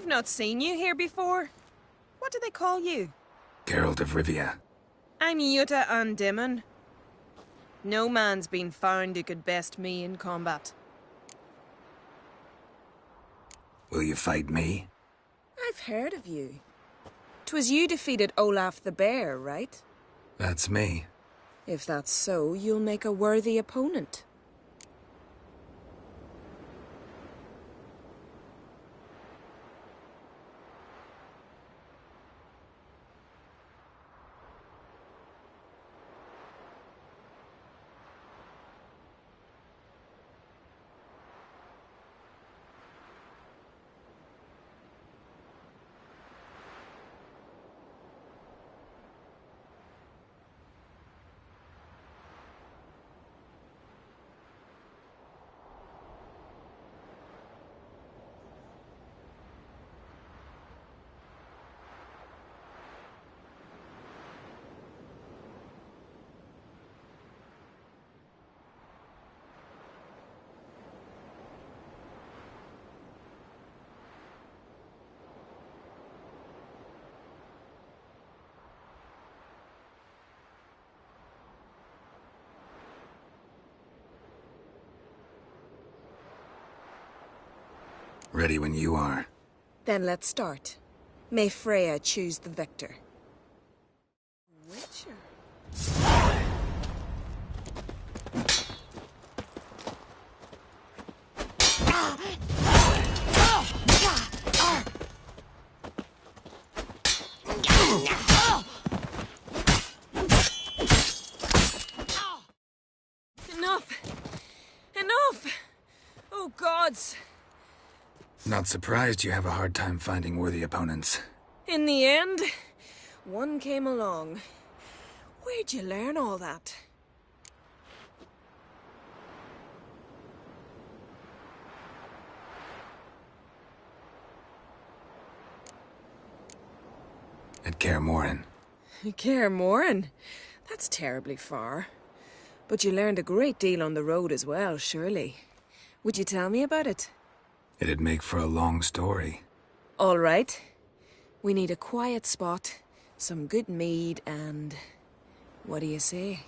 I've not seen you here before. What do they call you? Geralt of Rivia. I'm Jutta Undimmen. No man's been found who could best me in combat. Will you fight me? I've heard of you. 'Twas you defeated Olaf the Bear, right? That's me. If that's so, you'll make a worthy opponent. Ready when you are. Then let's start. May Freya choose the victor. Witcher. Enough! Enough! Oh, gods! Not surprised you have a hard time finding worthy opponents. In the end, one came along. Where'd you learn all that? At Kaer Morhen. Kaer Morhen? That's terribly far. But you learned a great deal on the road as well, surely. Would you tell me about it? It'd make for a long story. All right. We need a quiet spot, some good mead, and... what do you say?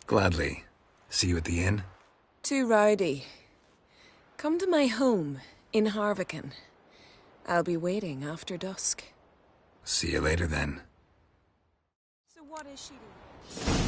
Gladly. See you at the inn? Too rowdy. Come to my home in Harviken. I'll be waiting after dusk. See you later then. So what is she doing?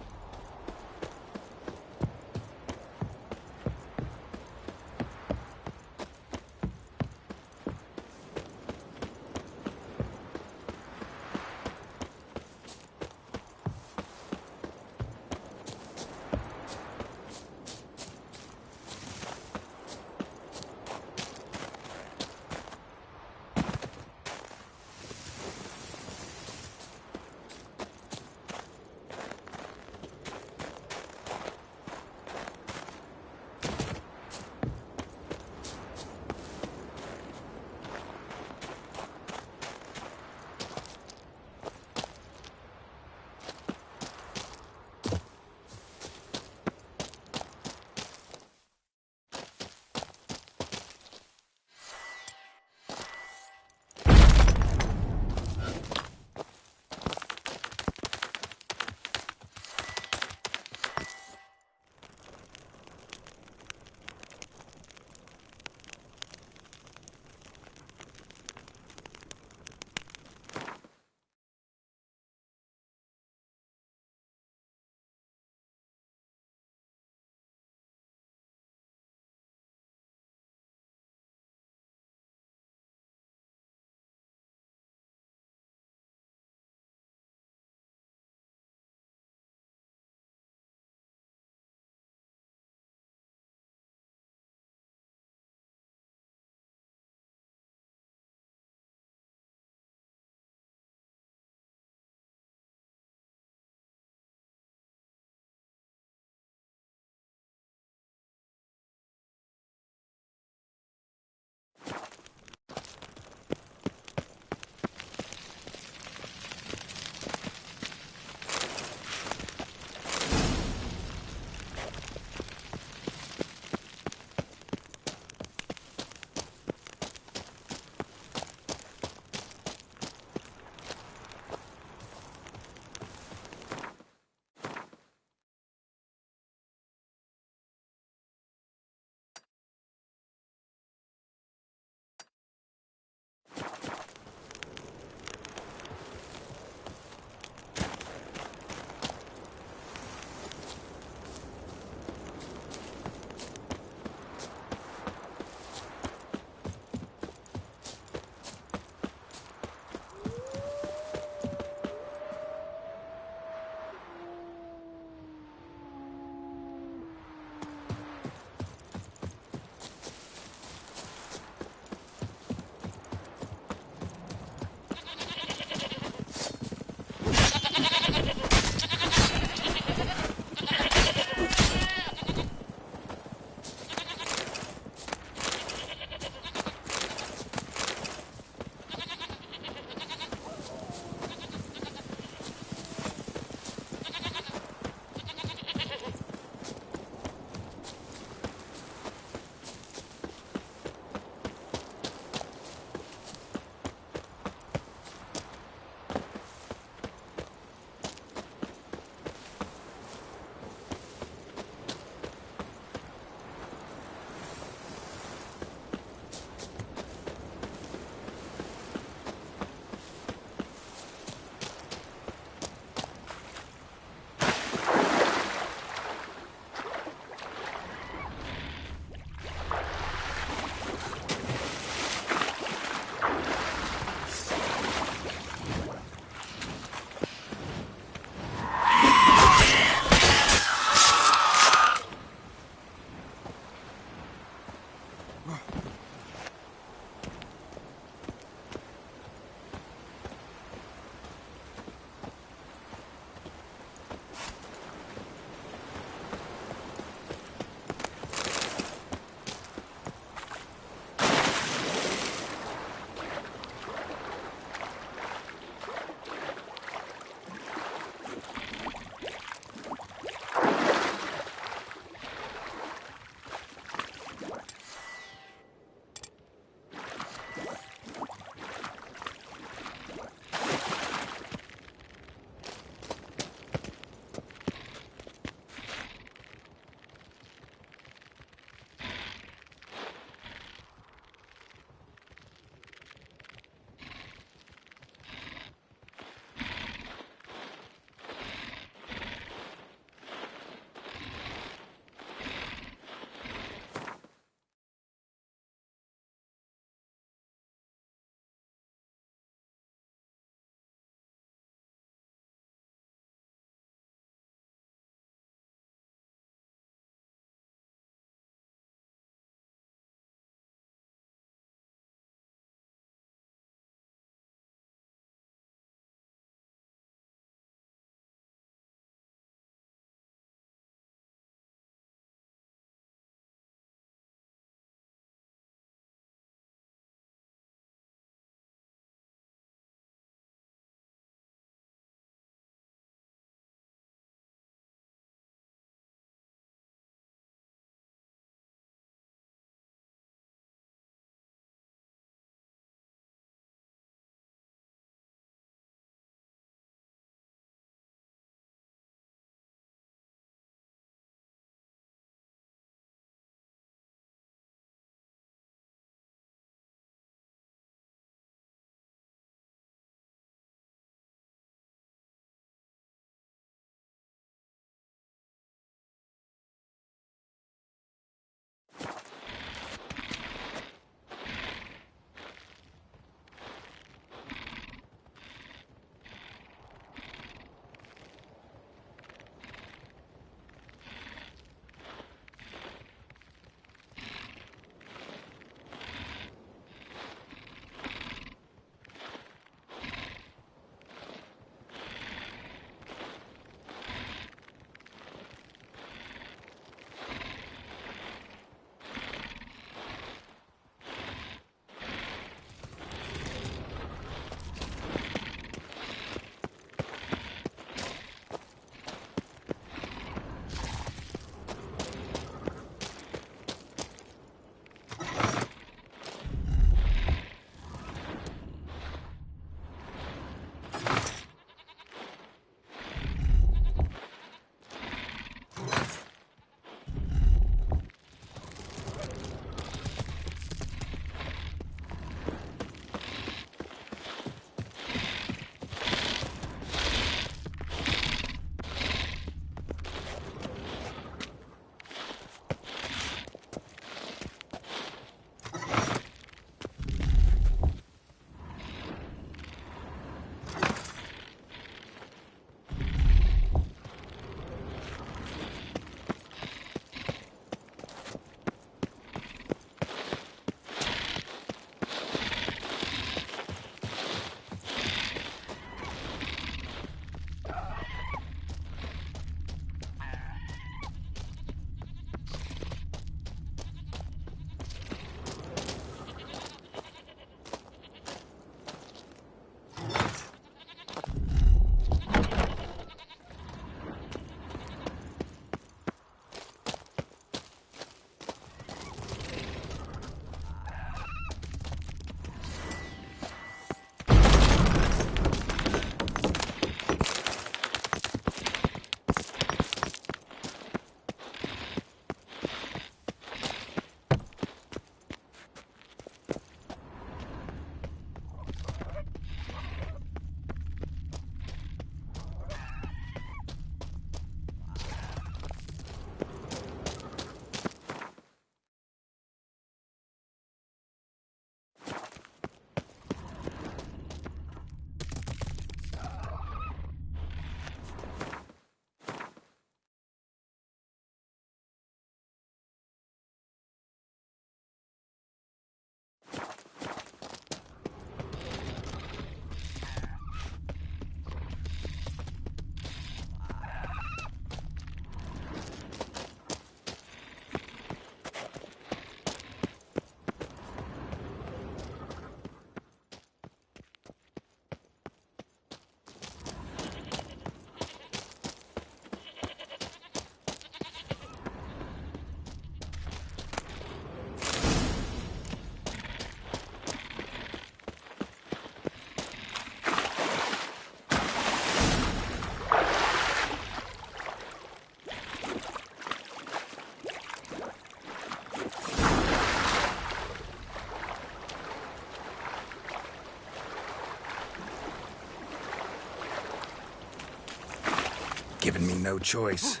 given me no choice.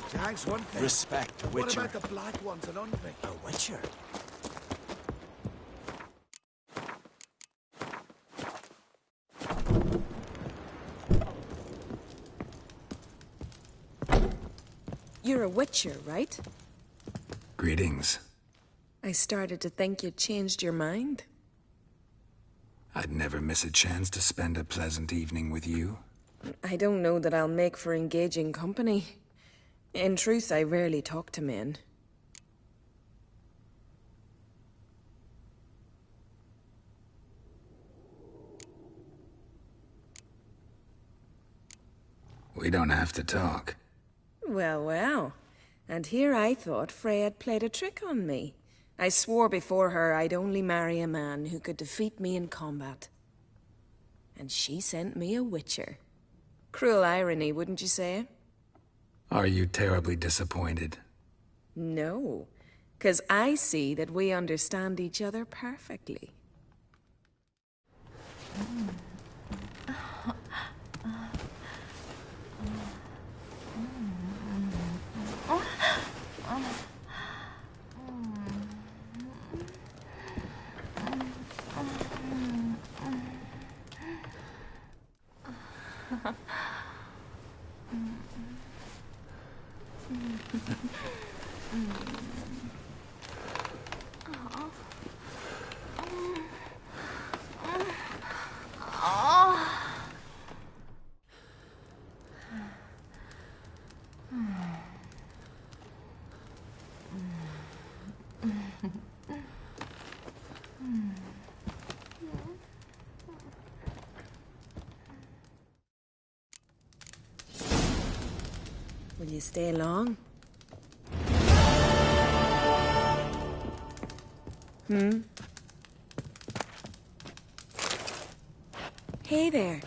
Thanks, one thing. Respect, Witcher. What about the black ones and under me? A Witcher? You're a witcher, right? Greetings. I started to think you'd changed your mind. I'd never miss a chance to spend a pleasant evening with you. I don't know that I'll make for engaging company. In truth, I rarely talk to men. We don't have to talk. Well, well. And here I thought Frey had played a trick on me. I swore before her I'd only marry a man who could defeat me in combat. And she sent me a witcher. Cruel irony, wouldn't you say? Are you terribly disappointed? No, 'cause I see that we understand each other perfectly. Will you stay long? Hey there.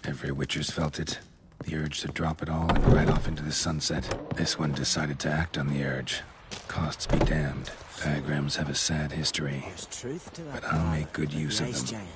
Every Witcher's felt it. The urge to drop it all and ride off into the sunset. This one decided to act on the urge. Costs be damned. Diagrams have a sad history. There's truth to that. But I'll make good like use the of ice them. giant.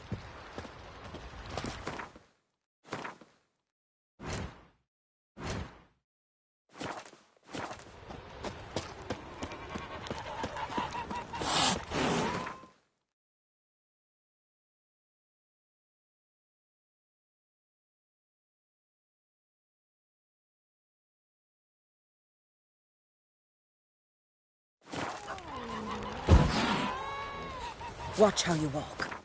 Watch how you walk.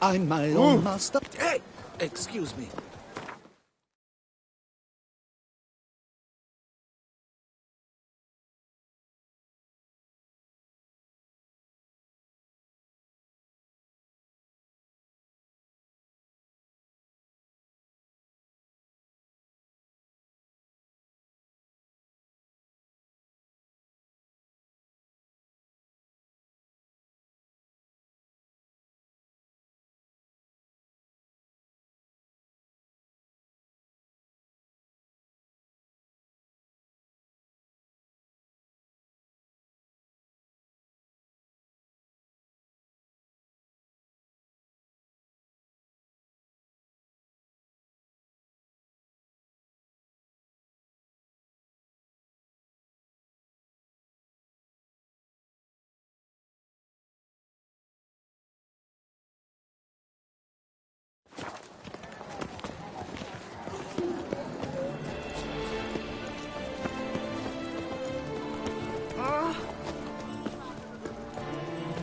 I'm my own master. Hey! Excuse me.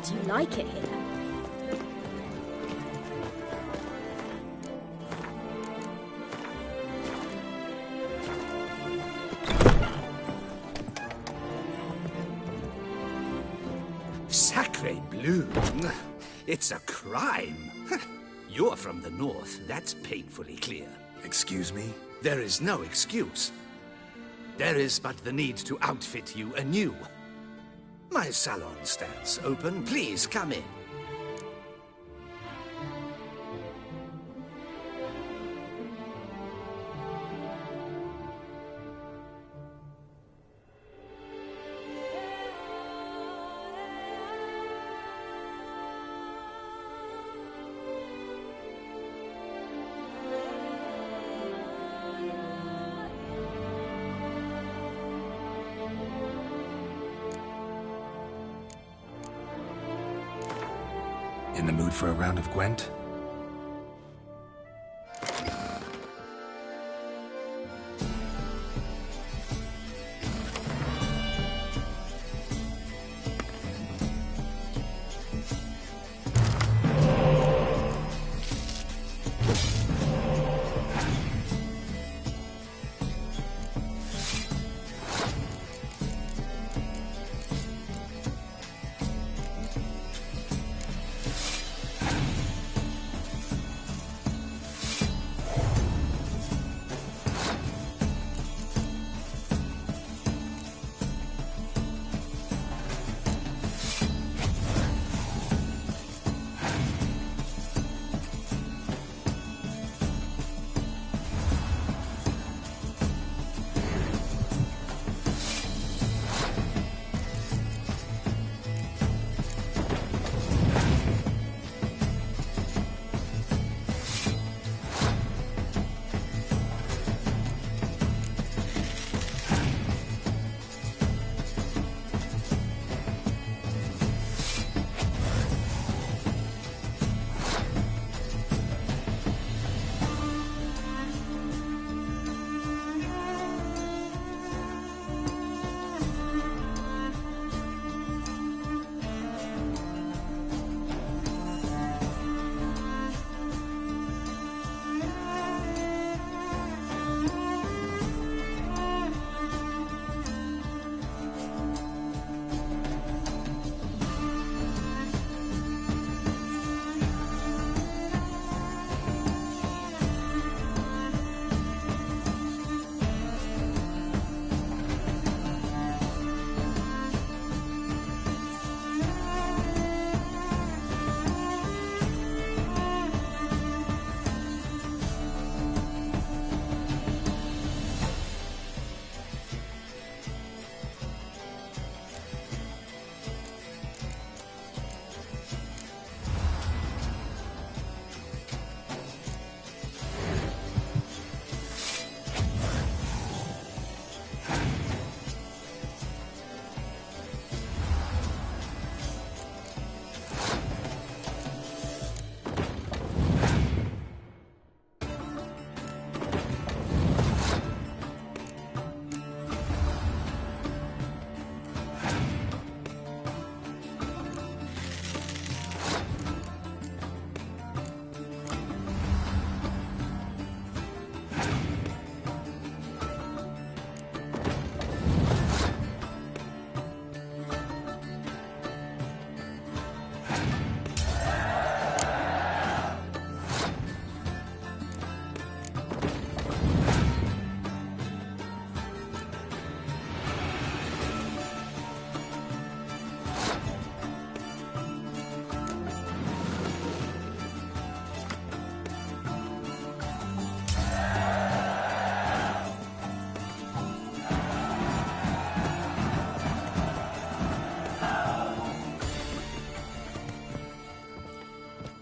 Do you like it here? Sacre bleu. It's a crime. You're from the north, that's painfully clear. Excuse me? There is no excuse. There is but the need to outfit you anew. My salon stands open. Please come in. In the mood for a round of Gwent?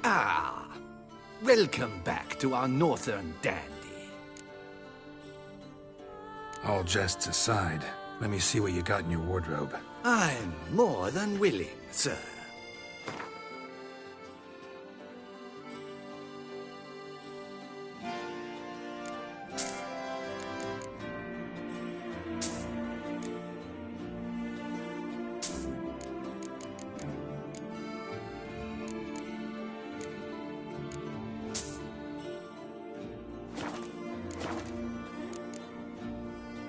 Ah, welcome back to our northern dandy. All jests aside, let me see what you got in your wardrobe. I'm more than willing, sir.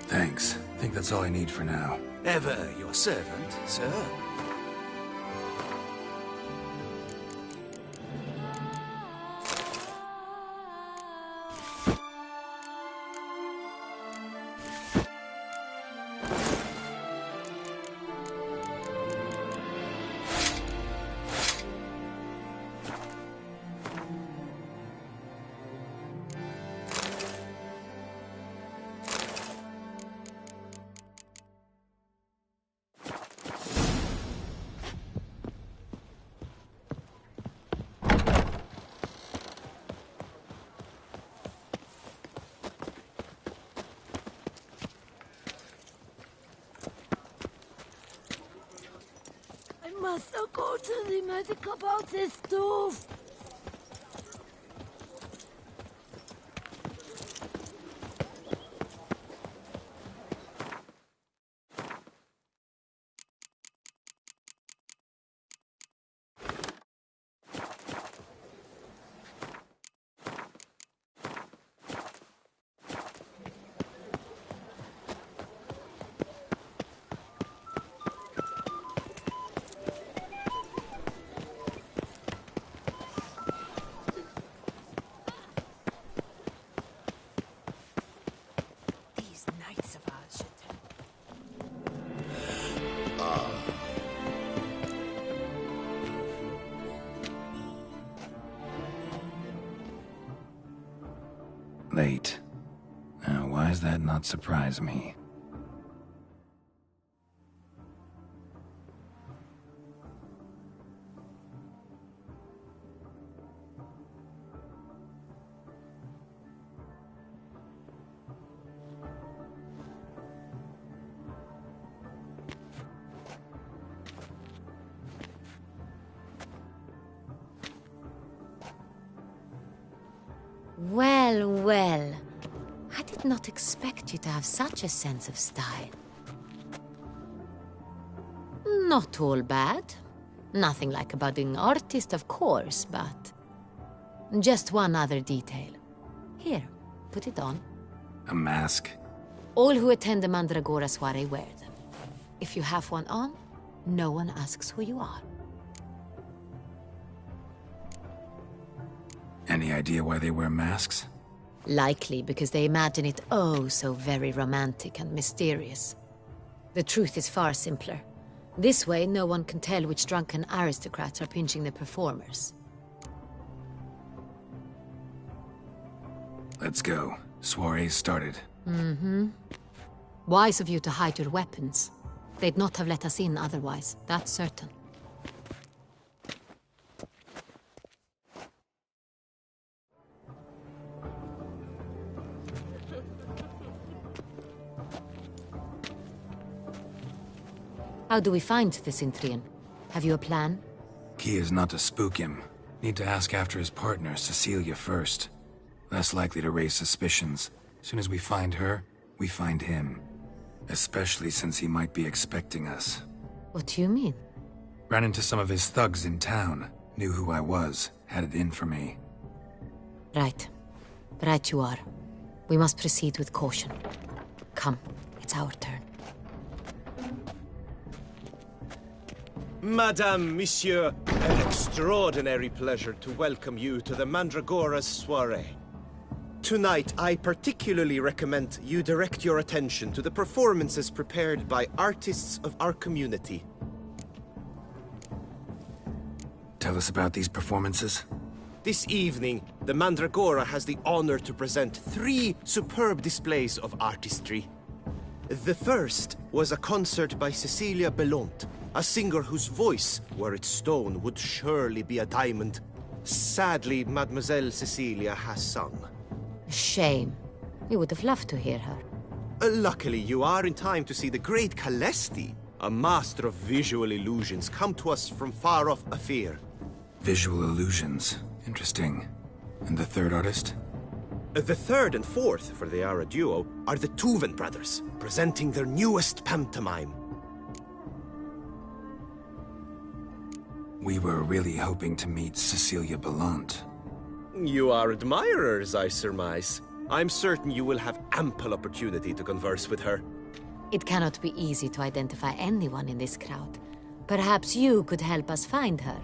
Thanks. I think that's all I need for now. Ever your servant, sir. I must go to the medic about this stove. Late. Now, why does that not surprise me? Well, well. I did not expect you to have such a sense of style. Not all bad. Nothing like a budding artist, of course, but... just one other detail. Here, put it on. A mask? All who attend the Mandragora soiree wear them. If you have one on, no one asks who you are. Any idea why they wear masks? Likely because they imagine it oh so very romantic and mysterious. The truth is far simpler. This way, no one can tell which drunken aristocrats are pinching the performers. Let's go. Soiree's started. Mm-hmm. Wise of you to hide your weapons. They'd not have let us in otherwise, that's certain. How do we find the Cintrian? Have you a plan? Key is not to spook him. Need to ask after his partner, Cecilia, first. Less likely to raise suspicions. Soon as we find her, we find him. Especially since he might be expecting us. What do you mean? Ran into some of his thugs in town. Knew who I was. Had it in for me. Right. Right you are. We must proceed with caution. Come, it's our turn. Madame, Monsieur, an extraordinary pleasure to welcome you to the Mandragora's soiree. Tonight, I particularly recommend you direct your attention to the performances prepared by artists of our community. Tell us about these performances. This evening, the Mandragora has the honor to present 3 superb displays of artistry. The first was a concert by Cecilia Belont, a singer whose voice, were it stone, would surely be a diamond. Sadly, Mademoiselle Cecilia has sung. Shame. We would have loved to hear her. Luckily, you are in time to see the great Calesti, a master of visual illusions, come to us from far off Afir. Visual illusions. Interesting. And the third artist? The third and fourth, for they are a duo, are the Tuven brothers, presenting their newest pantomime. We were really hoping to meet Cecilia Belant. You are admirers, I surmise. I'm certain you will have ample opportunity to converse with her. It cannot be easy to identify anyone in this crowd. Perhaps you could help us find her.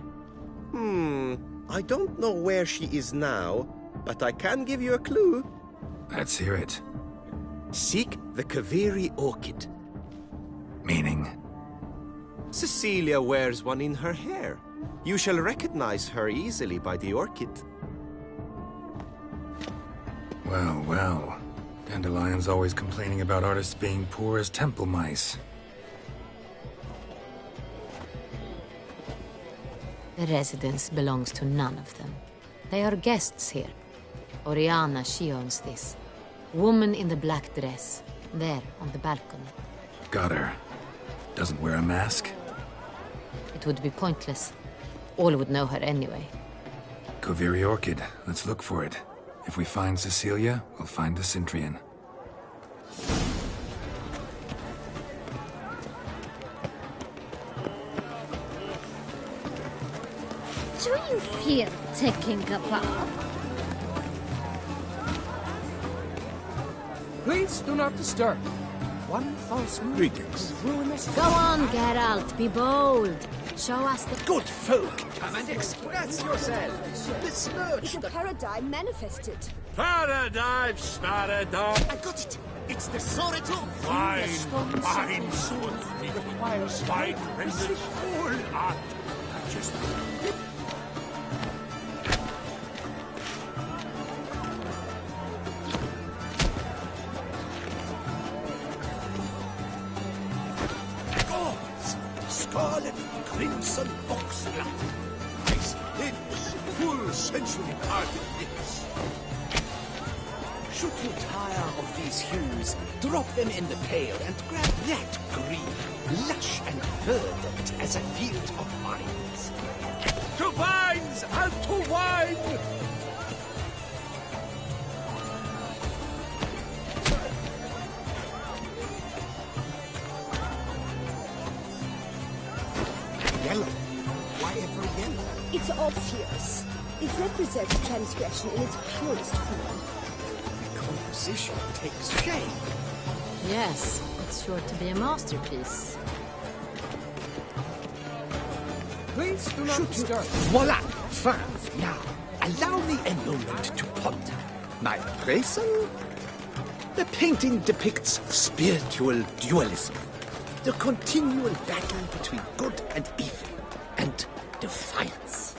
I don't know where she is now, but I can give you a clue. Let's hear it. Seek the Kaviri orchid. Meaning? Cecilia wears one in her hair. You shall recognize her easily by the orchid. Well, well. Dandelion's always complaining about artists being poor as temple mice. The residence belongs to none of them. They are guests here. Oriana, she owns this. Woman in the black dress. There, on the balcony. Got her. Doesn't wear a mask? It would be pointless. All would know her anyway. Kaviri Orchid. Let's look for it. If we find Cecilia, we'll find the Cintrian. Do you feel taking a bath? Please do not disturb. One false move. Greetings. Ruin this. Go on, Geralt, be bold. Show us the... Good folk, come and express yourselves. Besmirch It's a paradigm manifested. Paradigm, paradigm. I got it. It's the Sorito. Fine, fine sword. Fine rendered all art. Just Scarlet crimson boxlight. Nice lips, full sensually parted lips. Should you tire of these hues, drop them in the pail and grab that green, lush and verdant as a field of vines. to vines and to wine. Yellow. Why ever yellow? It's obvious. It represents transgression in its purest form. The composition takes shape. Yes, it's sure to be a masterpiece. Please do not disturb. Voila! Fine. Now, allow me a moment to ponder. My appraisal? The painting depicts spiritual dualism. The continual battle between good and evil. And defiance.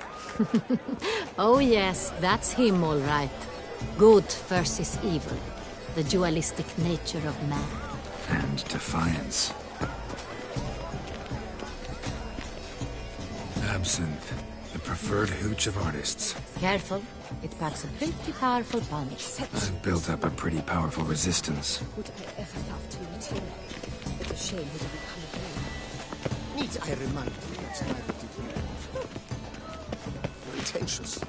Oh yes, that's him all right. Good versus evil. The dualistic nature of man. And defiance. Absinthe, the preferred hooch of artists. Careful, it packs a pretty powerful punch. I've built up a pretty powerful resistance. Would I ever love to meet him? It's a shame he didn't come again. Need I remind you it's neither did you. Pretentious.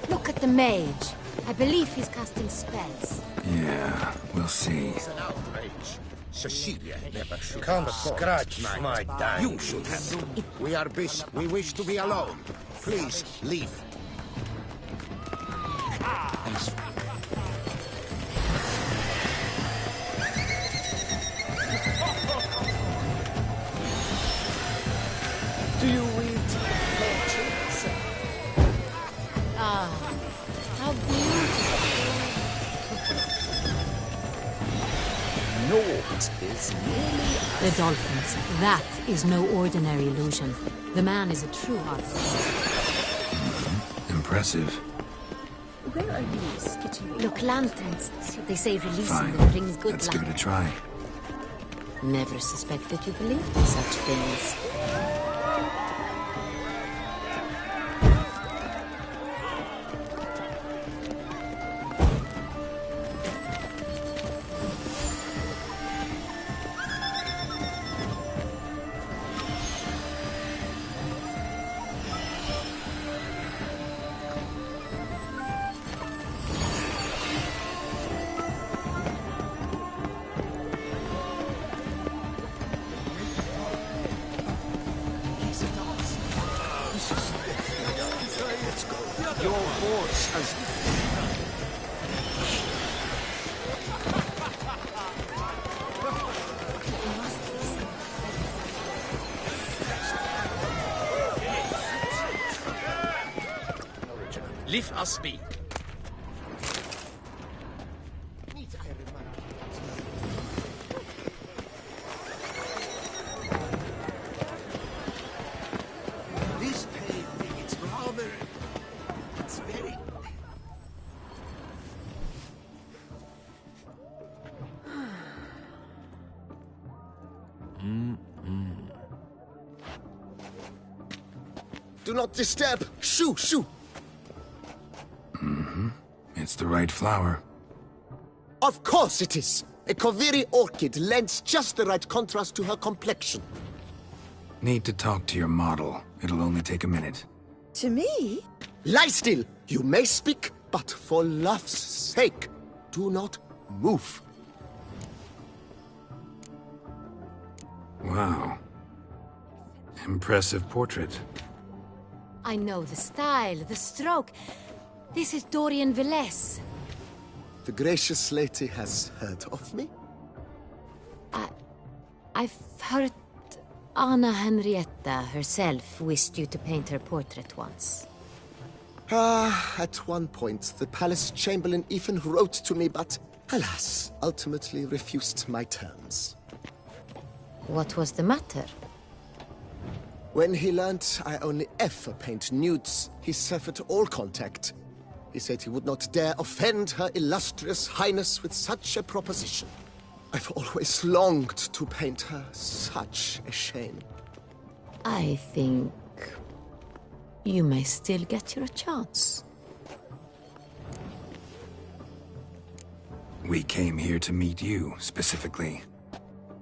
Look at the mage. I believe he's casting spells. Yeah, we'll see. It's an outrage. Cecilia never should Come have scratch my dime. You should have. We are busy. We wish to be alone. Please, leave. Do you read poetry, sir? Ah, how beautiful. Naught is merely The dolphins. That is no ordinary illusion. The man is a true artist. Impressive. Where are you skitching? Look, lanterns. They say releasing Fine. them brings good Let's luck. give it a try. Never suspected you believed in such things. your horse as... Leave us be. This painting, it's rather... It's very... Do not disturb! Shoo, shoo! It's the right flower. Of course it is! A Koviri orchid lends just the right contrast to her complexion. Need to talk to your model. It'll only take a minute. To me? Lie still! You may speak, but for love's sake, do not move. Wow. Impressive portrait. I know the style, the stroke. This is Dorian Velez. The gracious lady has heard of me? I've heard Anna Henrietta herself wished you to paint her portrait once. At one point, the palace chamberlain even wrote to me, but, alas, ultimately refused my terms. What was the matter? When he learned I only ever paint nudes, he severed all contact. He said he would not dare offend her illustrious highness with such a proposition. I've always longed to paint her. Such a shame. I think you may still get your chance. We came here to meet you, specifically.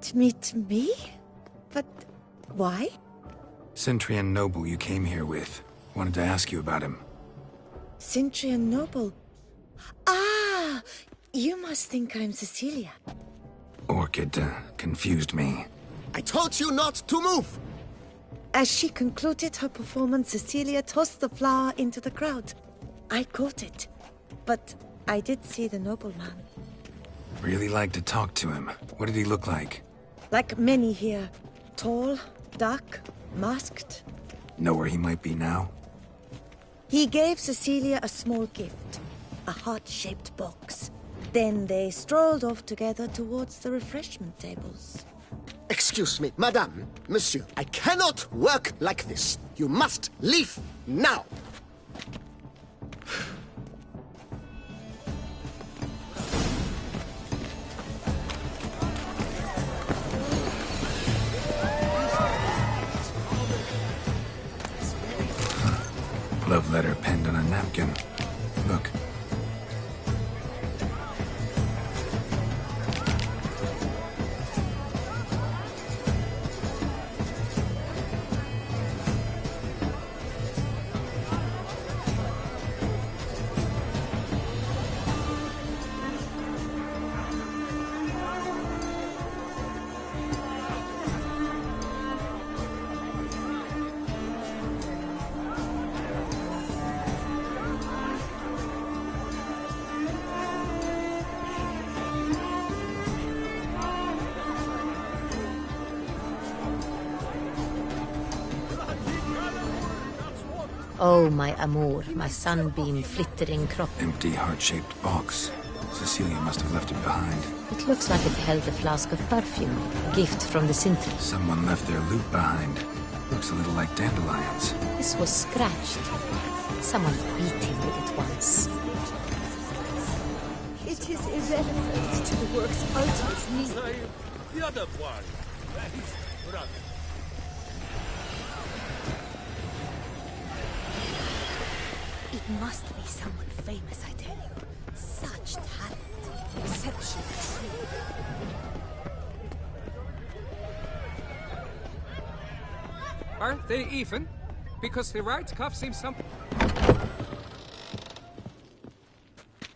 To meet me? But why? Centrian noble you came here with. Wanted to ask you about him. Centrian noble. Ah! You must think I'm Cecilia. Orchid confused me. I told you not to move! As she concluded her performance, Cecilia tossed the flower into the crowd. I caught it, but I did see the nobleman. Really like to talk to him. What did he look like? Like many here. Tall, dark, masked. Know where he might be now? He gave Cecilia a small gift, a heart-shaped box. Then they strolled off together towards the refreshment tables. Excuse me, madame, monsieur, I cannot work like this. You must leave now. Love letter penned on a napkin. Look. Oh, my amour, my sunbeam flittering crop. Empty heart-shaped box. Cecilia must have left it behind. It looks like it held a flask of perfume, a gift from the Sintra. Someone left their loot behind. Looks a little like dandelions. This was scratched. Someone beat him with it once. It is irrelevant to the work's ultimate need. The other one. His brother. It must be someone famous, I tell you. Such talent. Exceptional training. Aren't they even? Because the right cuff seems some...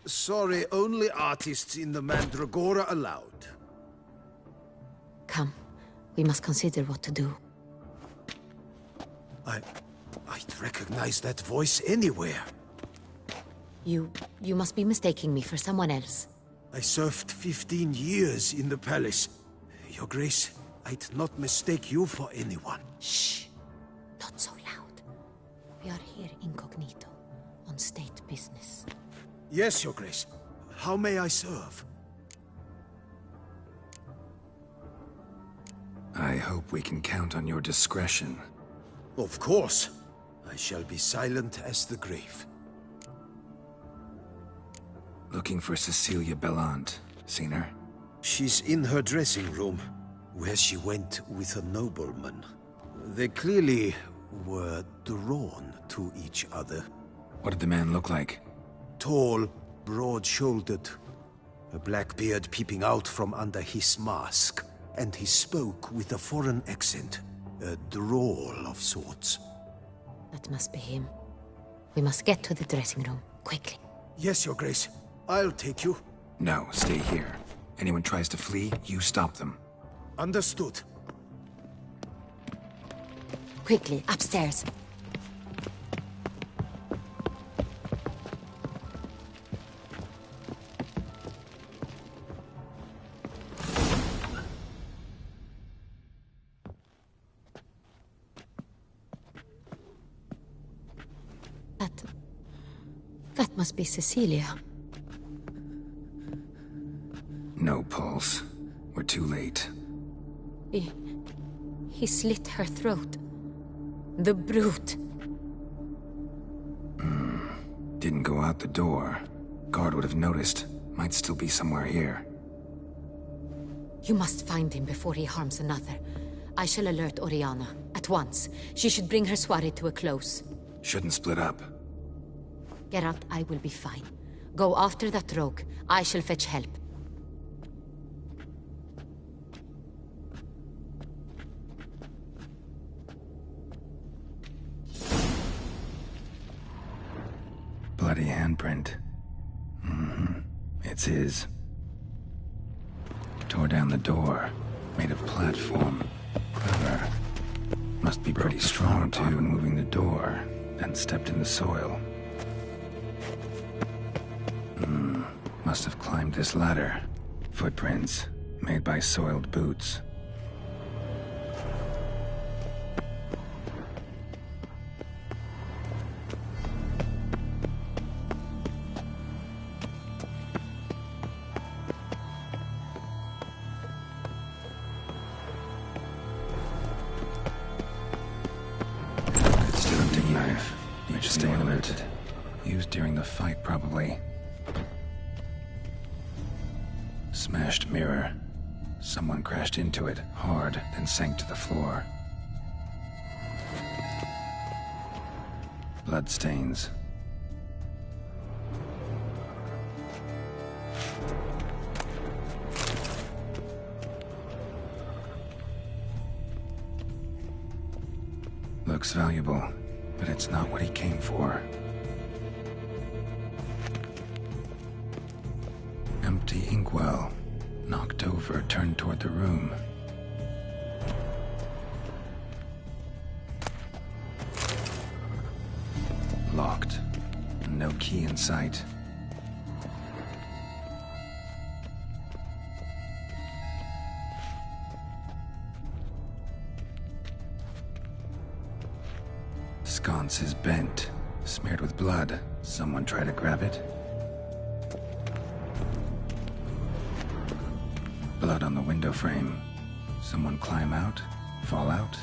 Sorry, only artists in the Mandragora allowed. Come, we must consider what to do. I'd recognize that voice anywhere. You must be mistaking me for someone else. I served 15 years in the palace. Your Grace, I'd not mistake you for anyone. Shh! Not so loud. We are here incognito, on state business. Yes, Your Grace. How may I serve? I hope we can count on your discretion. Of course. I shall be silent as the grave. Looking for Cecilia Bellant. Seen her? She's in her dressing room, where she went with a nobleman. They clearly were drawn to each other. What did the man look like? Tall, broad-shouldered, a black beard peeping out from under his mask, and he spoke with a foreign accent, a drawl of sorts. That must be him. We must get to the dressing room, quickly. Yes, Your Grace. I'll take you. No, stay here. Anyone tries to flee, you stop them. Understood. Quickly, upstairs. That must be Cecilia. No pulse. We're too late. He slit her throat. The brute. Didn't go out the door. Guard would have noticed. Might still be somewhere here. You must find him before he harms another. I shall alert Oriana. At once. She should bring her soirée to a close. Shouldn't split up. Geralt, I will be fine. Go after that rogue. I shall fetch help. Bloody handprint. It's his. Tore down the door. Made a platform. Clever. Must be pretty strong, too, moving the door. Then stepped in the soil. Must have climbed this ladder. Footprints, made by soiled boots. It's still a knife. Need to stay alerted. Used during the fight, probably. Smashed mirror. Someone crashed into it, hard, then sank to the floor. Bloodstains. Looks valuable, but it's not what he came for. Empty inkwell. Knocked over, turned toward the room. Locked. No key in sight. Sconce is bent, smeared with blood. Someone try to grab it? Blood on the window frame. Someone climb out? Fall out?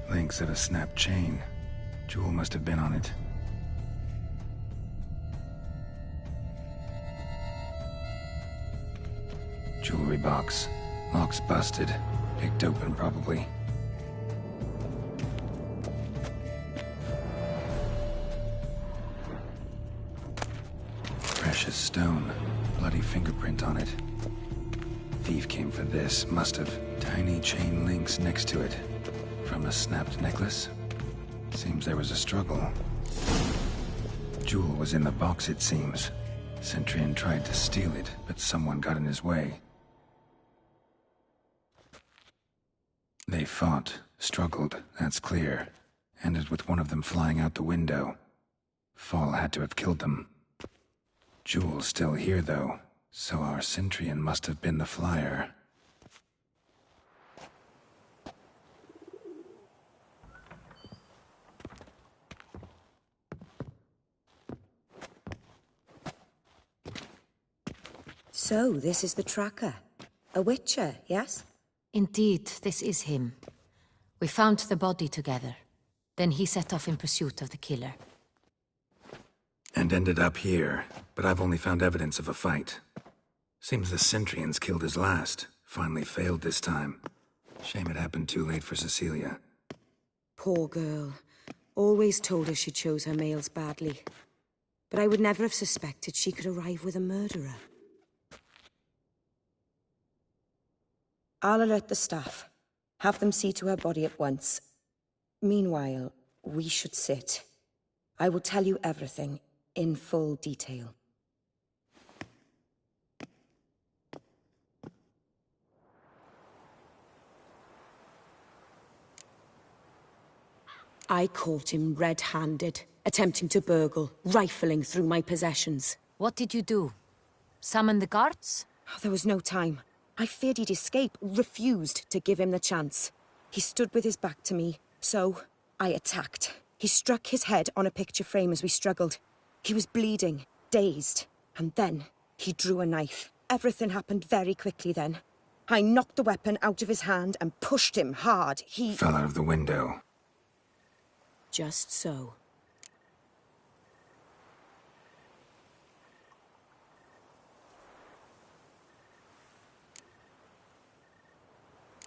Links of a snapped chain. Jewel must have been on it. Jewelry box. Lock's busted. Picked open, probably. Precious stone. Bloody fingerprint on it. Thief came for this. Must have. Tiny chain links next to it. From a snapped necklace? Seems there was a struggle. Jewel was in the box, it seems. Centurion tried to steal it, but someone got in his way. They fought, struggled, that's clear. Ended with one of them flying out the window. Fall had to have killed them. Jewel's still here, though, so our Centrian must have been the flyer. So, this is the tracker. A witcher, yes? Indeed, this is him. We found the body together. Then he set off in pursuit of the killer. And ended up here, but I've only found evidence of a fight. Seems the Centrians killed his last. Finally failed this time. Shame it happened too late for Cecilia. Poor girl. Always told her she chose her males badly. But I would never have suspected she could arrive with a murderer. I'll alert the staff. Have them see to her body at once. Meanwhile, we should sit. I will tell you everything, in full detail. I caught him red-handed, attempting to burgle, rifling through my possessions. What did you do? Summon the guards? There was no time. I feared he'd escape, refused to give him the chance. He stood with his back to me, so I attacked. He struck his head on a picture frame as we struggled. He was bleeding, dazed, and then he drew a knife. Everything happened very quickly then. I knocked the weapon out of his hand and pushed him hard. He Fell out of the window. Just so.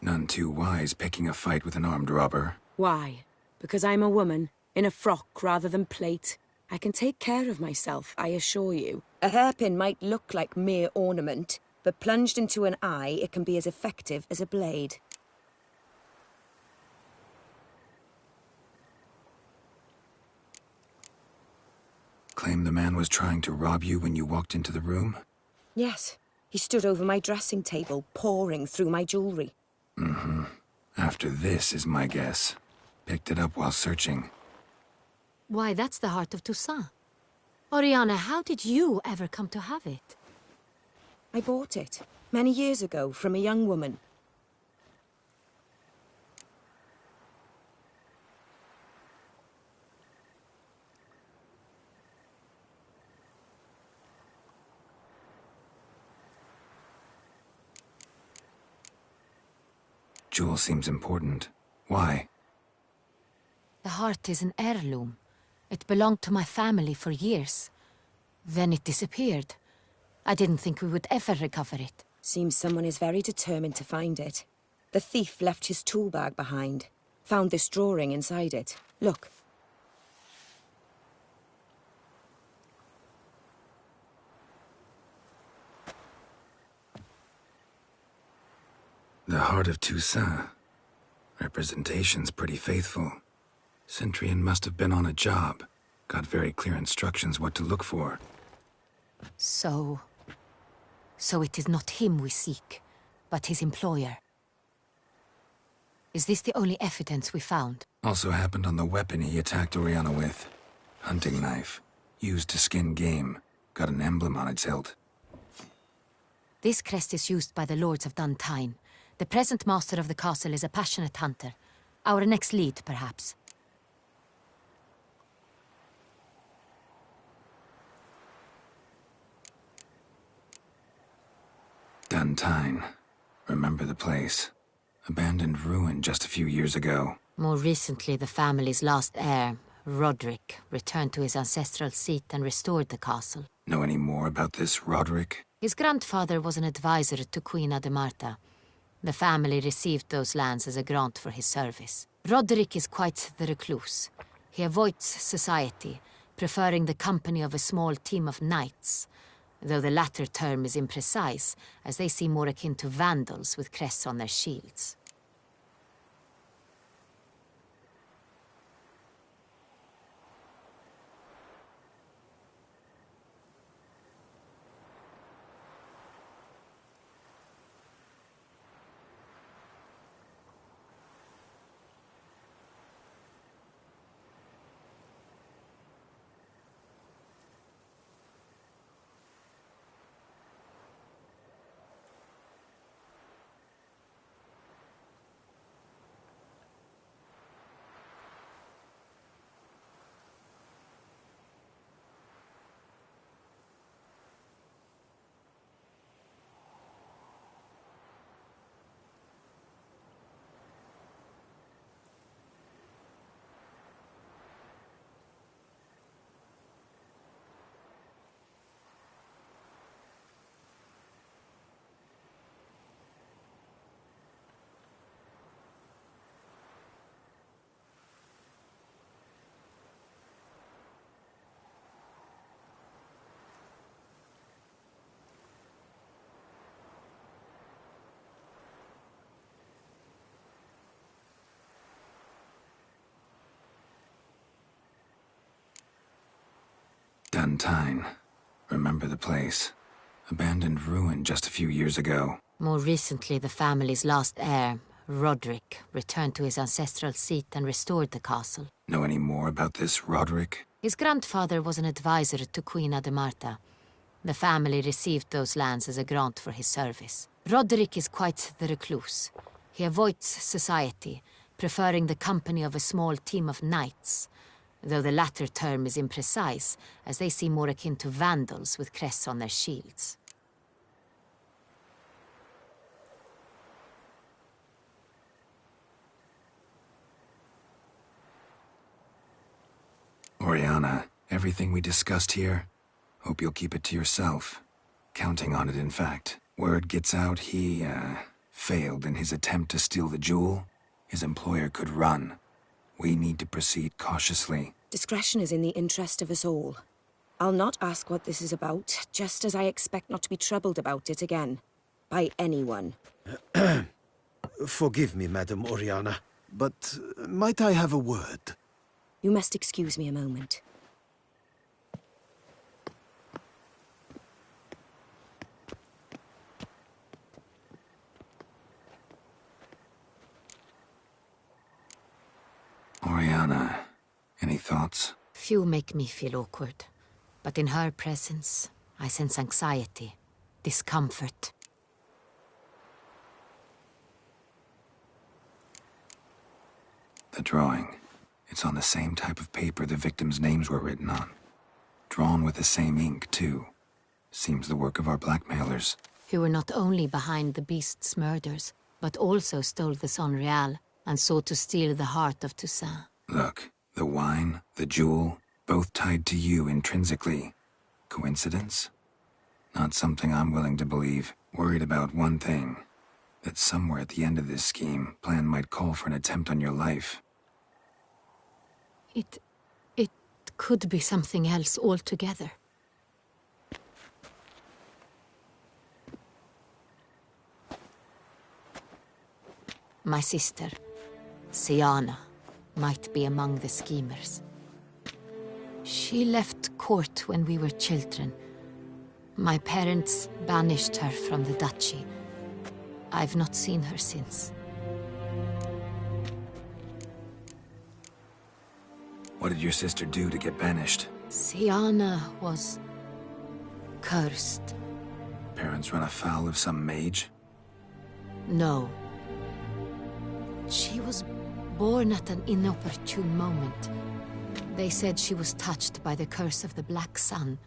None too wise picking a fight with an armed robber. Why? Because I'm a woman, in a frock rather than plate. I can take care of myself, I assure you. A hairpin might look like mere ornament, but plunged into an eye, it can be as effective as a blade. Claim the man was trying to rob you when you walked into the room? Yes. He stood over my dressing table, pouring through my jewelry. Mm-hmm. After this is my guess. Picked it up while searching. Why, that's the heart of Toussaint. Oriana, how did you ever come to have it? I bought it, many years ago, from a young woman. Jewel seems important. Why? The heart is an heirloom. It belonged to my family for years. Then it disappeared. I didn't think we would ever recover it. Seems someone is very determined to find it. The thief left his tool bag behind. Found this drawing inside it. Look. The heart of Toussaint. Representation's pretty faithful. Centrian must have been on a job. Got very clear instructions what to look for. So it is not him we seek, but his employer. Is this the only evidence we found? Also happened on the weapon he attacked Oriana with. Hunting knife. Used to skin game. Got an emblem on its hilt. This crest is used by the Lords of Duntine. The present master of the castle is a passionate hunter. Our next lead, perhaps. Duntine. Remember the place. Abandoned ruin just a few years ago. More recently, the family's last heir, Roderick, returned to his ancestral seat and restored the castle. Know any more about this Roderick? His grandfather was an advisor to Queen Ademarta. The family received those lands as a grant for his service. Roderick is quite the recluse. He avoids society, preferring the company of a small team of knights, though the latter term is imprecise, as they seem more akin to vandals with crests on their shields. Duntine. Remember the place. Abandoned ruin just a few years ago. More recently, the family's last heir, Roderick, returned to his ancestral seat and restored the castle. Know any more about this Roderick? His grandfather was an advisor to Queen Ademarta. The family received those lands as a grant for his service. Roderick is quite the recluse. He avoids society, preferring the company of a small team of knights, though the latter term is imprecise, as they seem more akin to vandals with crests on their shields. Oriana, everything we discussed here, hope you'll keep it to yourself. Counting on it, in fact. Word gets out he, failed in his attempt to steal the jewel. His employer could run. We need to proceed cautiously. Discretion is in the interest of us all. I'll not ask what this is about, just as I expect not to be troubled about it again. By anyone. Forgive me, Madam Oriana, but might I have a word? You must excuse me a moment. Oriana, any thoughts? Few make me feel awkward, but in her presence, I sense anxiety, discomfort. The drawing. It's on the same type of paper the victims' names were written on. Drawn with the same ink, too. Seems the work of our blackmailers. Who were not only behind the beast's murders, but also stole the Son Real and sought to steal the heart of Toussaint. Look, the wine, the jewel, both tied to you intrinsically. Coincidence? Not something I'm willing to believe. Worried about one thing. That somewhere at the end of this scheme, plan might call for an attempt on your life. It could be something else altogether. My sister, Siana, might be among the schemers. She left court when we were children. My parents banished her from the duchy. I've not seen her since. What did your sister do to get banished? Siana was cursed. Parents run afoul of some mage? No. She was born at an inopportune moment. They said she was touched by the curse of the Black Sun.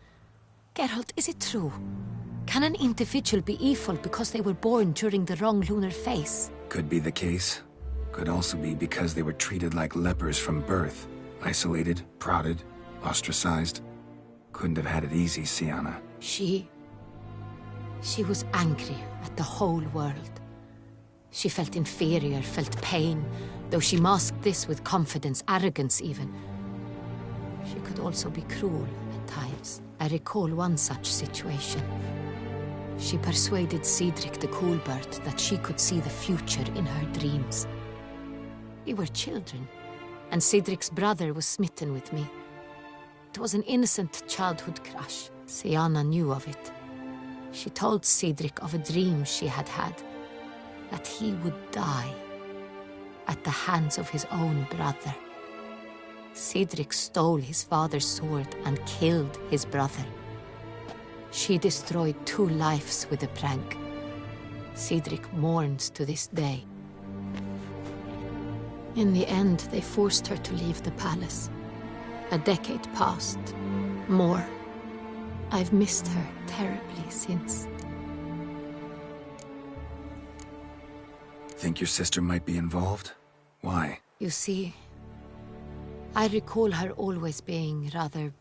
Geralt, is it true? Can an individual be evil because they were born during the wrong lunar phase? Could be the case. Could also be because they were treated like lepers from birth. Isolated, prodded, ostracized. Couldn't have had it easy, Siana. She was angry at the whole world. She felt inferior, felt pain, though she masked this with confidence, arrogance even. She could also be cruel at times. I recall one such situation. She persuaded Cedric the Coolbird that she could see the future in her dreams. We were children, and Cedric's brother was smitten with me. It was an innocent childhood crush. Siana knew of it. She told Cedric of a dream she had had, that he would die at the hands of his own brother. Cedric stole his father's sword and killed his brother. She destroyed 2 lives with a prank. Cedric mourns to this day. In the end, they forced her to leave the palace. A decade passed. More. I've missed her terribly since. Think your sister might be involved? Why? You see, I recall her always being rather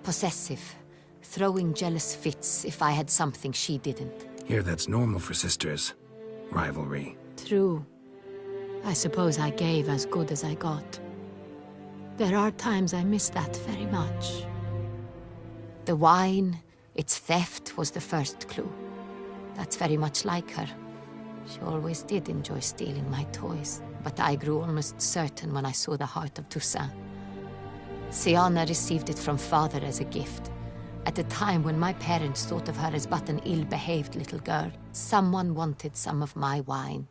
possessive, throwing jealous fits if I had something she didn't. Here, that's normal for sisters. Rivalry. True. I suppose I gave as good as I got. There are times I miss that very much. The wine, its theft, was the first clue. That's very much like her. She always did enjoy stealing my toys, but I grew almost certain when I saw the heart of Toussaint. Siana received it from father as a gift. At a time when my parents thought of her as but an ill-behaved little girl, someone wanted some of my wine.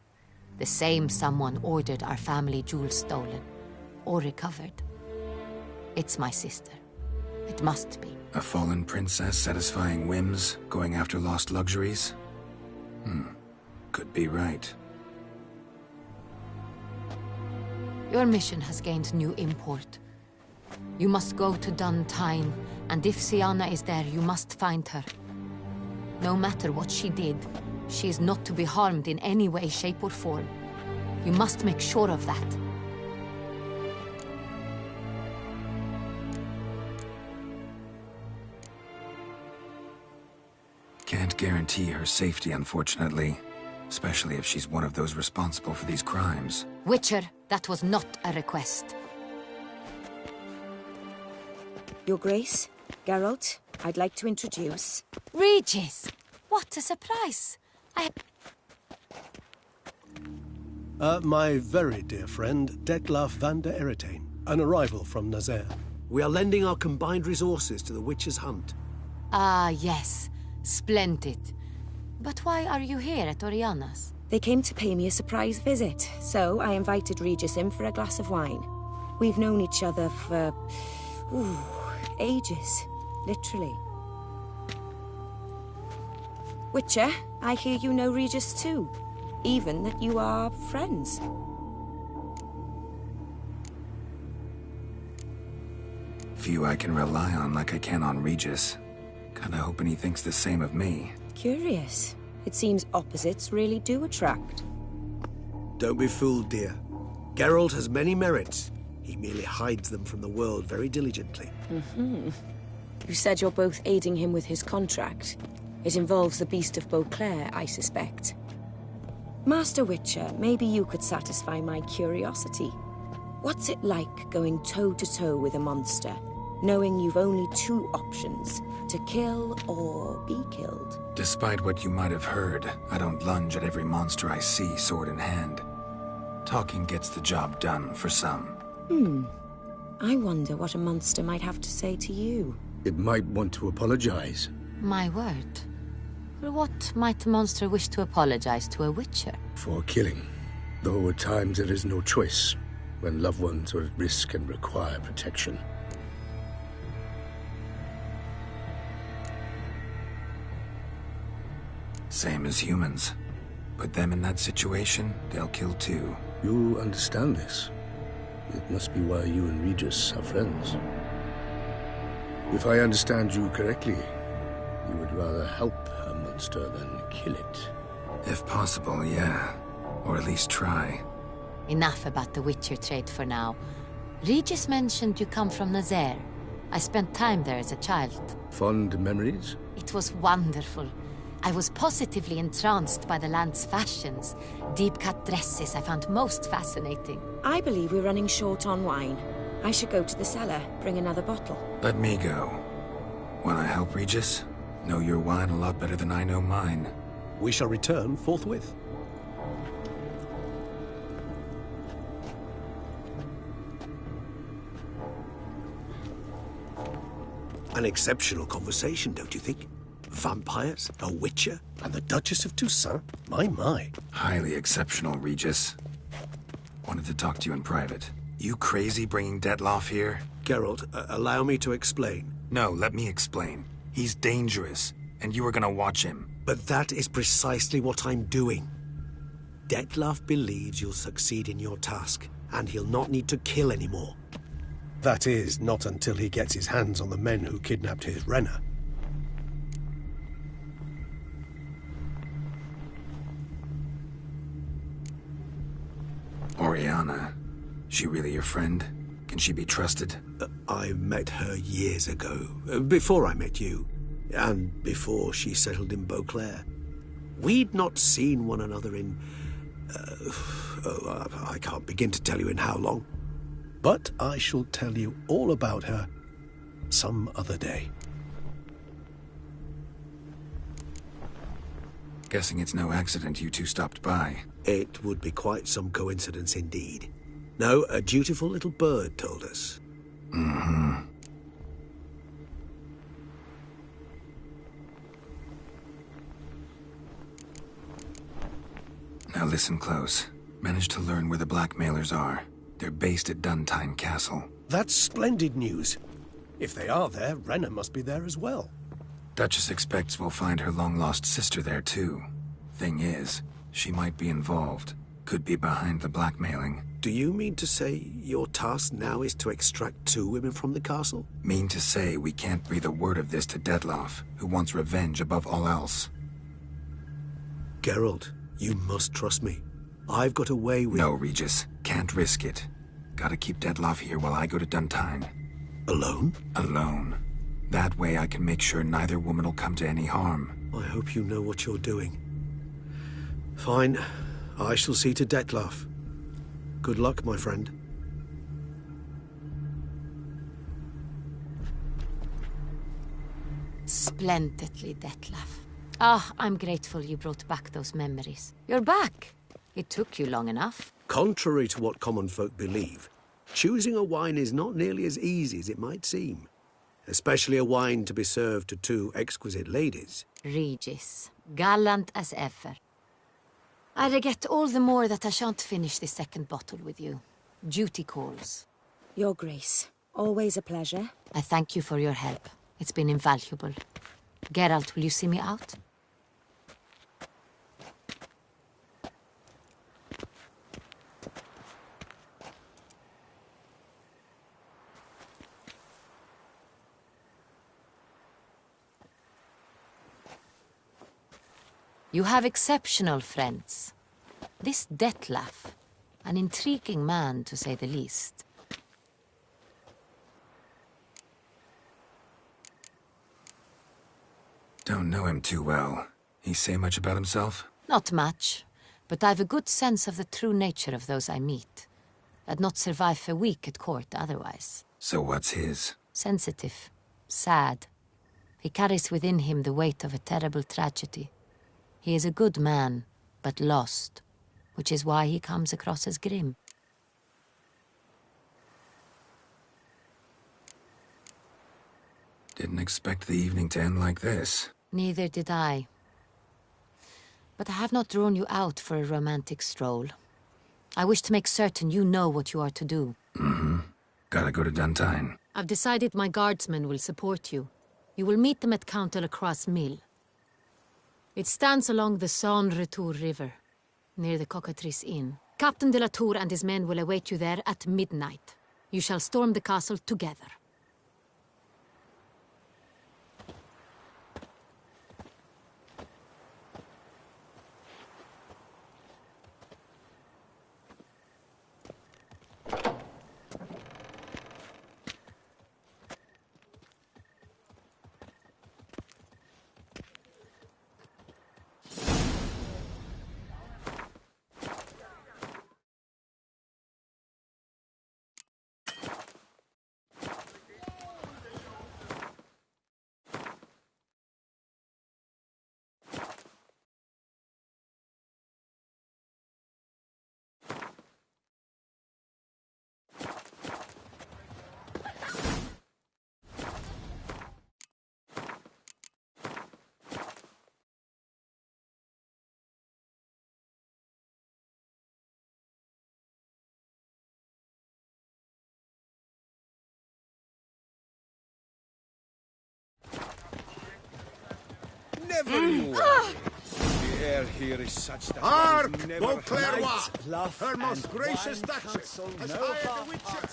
The same someone ordered our family jewels stolen, or recovered. It's my sister. It must be. A fallen princess satisfying whims, going after lost luxuries? Could be right. Your mission has gained new import. You must go to Duntine, and if Siana is there, you must find her. No matter what she did, she is not to be harmed in any way, shape, or form. You must make sure of that. Can't guarantee her safety, unfortunately. Especially if she's one of those responsible for these crimes. Witcher, that was not a request. Your Grace, Geralt, I'd like to introduce... Regis! What a surprise! My very dear friend, Detlaf van der Eretain, an arrival from Nazaire. We are lending our combined resources to the Witcher's hunt. Ah, yes. Splendid. But why are you here at Oriana's? They came to pay me a surprise visit, so I invited Regis in for a glass of wine. We've known each other for... ages. Literally. Witcher, I hear you know Regis too. Even that you are friends. Few I can rely on like I can on Regis. Kinda hoping he thinks the same of me. Curious. It seems opposites really do attract. Don't be fooled, dear. Geralt has many merits. He merely hides them from the world very diligently. You said you're both aiding him with his contract. It involves the Beast of Beauclair, I suspect. Master Witcher, maybe you could satisfy my curiosity. What's it like going toe-to-toe with a monster, knowing you've only two options, to kill or be killed? Despite what you might have heard, I don't lunge at every monster I see sword in hand. Talking gets the job done for some. I wonder what a monster might have to say to you. It might want to apologize. My word. For what might a monster wish to apologize to a witcher? For killing. Though at times there is no choice, when loved ones are at risk and require protection. Same as humans. Put them in that situation, they'll kill too. You understand this. It must be why you and Regis are friends. If I understand you correctly, you would rather help a monster than kill it. If possible, yeah. Or at least try. Enough about the Witcher trade for now. Regis mentioned you come from Nazaire. I spent time there as a child. Fond memories? It was wonderful. I was positively entranced by the land's fashions. Deep-cut dresses I found most fascinating. I believe we're running short on wine. I should go to the cellar, bring another bottle. Let me go. Wanna help, Regis? Know your wine a lot better than I know mine. We shall return forthwith. An exceptional conversation, don't you think? Vampires, a witcher, And the Duchess of Toussaint? My. Highly exceptional, Regis. Wanted to talk to you in private. You crazy bringing Detlaf here? Geralt, allow me to explain. No, let me explain. He's dangerous, and you are gonna watch him. But that is precisely what I'm doing. Detlaf believes you'll succeed in your task, and he'll not need to kill anymore. That is, not until he gets his hands on the men who kidnapped his Renner. Oriana. She really your friend? Can she be trusted? I met her years ago, before I met you, and before she settled in Beauclair. We'd not seen one another in... I can't begin to tell you in how long. But I shall tell you all about her some other day. Guessing it's no accident you two stopped by. It would be quite some coincidence indeed. No, a dutiful little bird told us. Mm-hmm. Now listen close. Managed to learn where the blackmailers are. They're based at Duntine Castle. That's splendid news. If they are there, Renna must be there as well. Duchess expects we'll find her long-lost sister there, too. Thing is, she might be involved. Could be behind the blackmailing. Do you mean to say your task now is to extract 2 women from the castle? Mean to say we can't breathe a word of this to Dettlaff, who wants revenge above all else. Geralt, you must trust me. I've got a way with... No, Regis. Can't risk it. Gotta keep Dettlaff here while I go to Duntine. Alone? Alone. That way I can make sure neither woman will come to any harm. I hope you know what you're doing. Fine. I shall see to Dettlaff. Good luck, my friend. Splendidly, Dettlaff. Ah, I'm grateful you brought back those memories. You're back. It took you long enough. Contrary to what common folk believe, choosing a wine is not nearly as easy as it might seem. Especially a wine to be served to 2 exquisite ladies. Regis, gallant as ever. I regret all the more that I shan't finish this second bottle with you. Duty calls. Your Grace, always a pleasure. I thank you for your help. It's been invaluable. Geralt, will you see me out? You have exceptional friends. This Dettlaff, an intriguing man to say the least. Don't know him too well. He say much about himself? Not much, but I've a good sense of the true nature of those I meet. I'd not survive a week at court otherwise. So what's his? Sensitive, sad. He carries within him the weight of a terrible tragedy. He is a good man, but lost, which is why he comes across as grim. Didn't expect the evening to end like this. Neither did I. But I have not drawn you out for a romantic stroll. I wish to make certain you know what you are to do. Mm-hmm. Gotta go to Duntine. I've decided my guardsmen will support you. You will meet them at Count Delacroix's mill. It stands along the Saône-Retour River, near the Cockatrice Inn. Captain de la Tour and his men will await you there at midnight. You shall storm the castle together. Never knew why. The air here is such that Hark, one is never Beauclerc! Her most gracious Duchess has hired a witcher!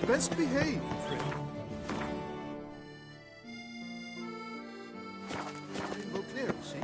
Best behave, friend. Beauclerc, see?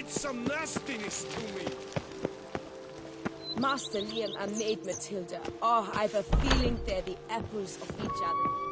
did some nastiness to me. Master Liam and Maid Matilda. Oh, I've a feeling they're the apples of each other.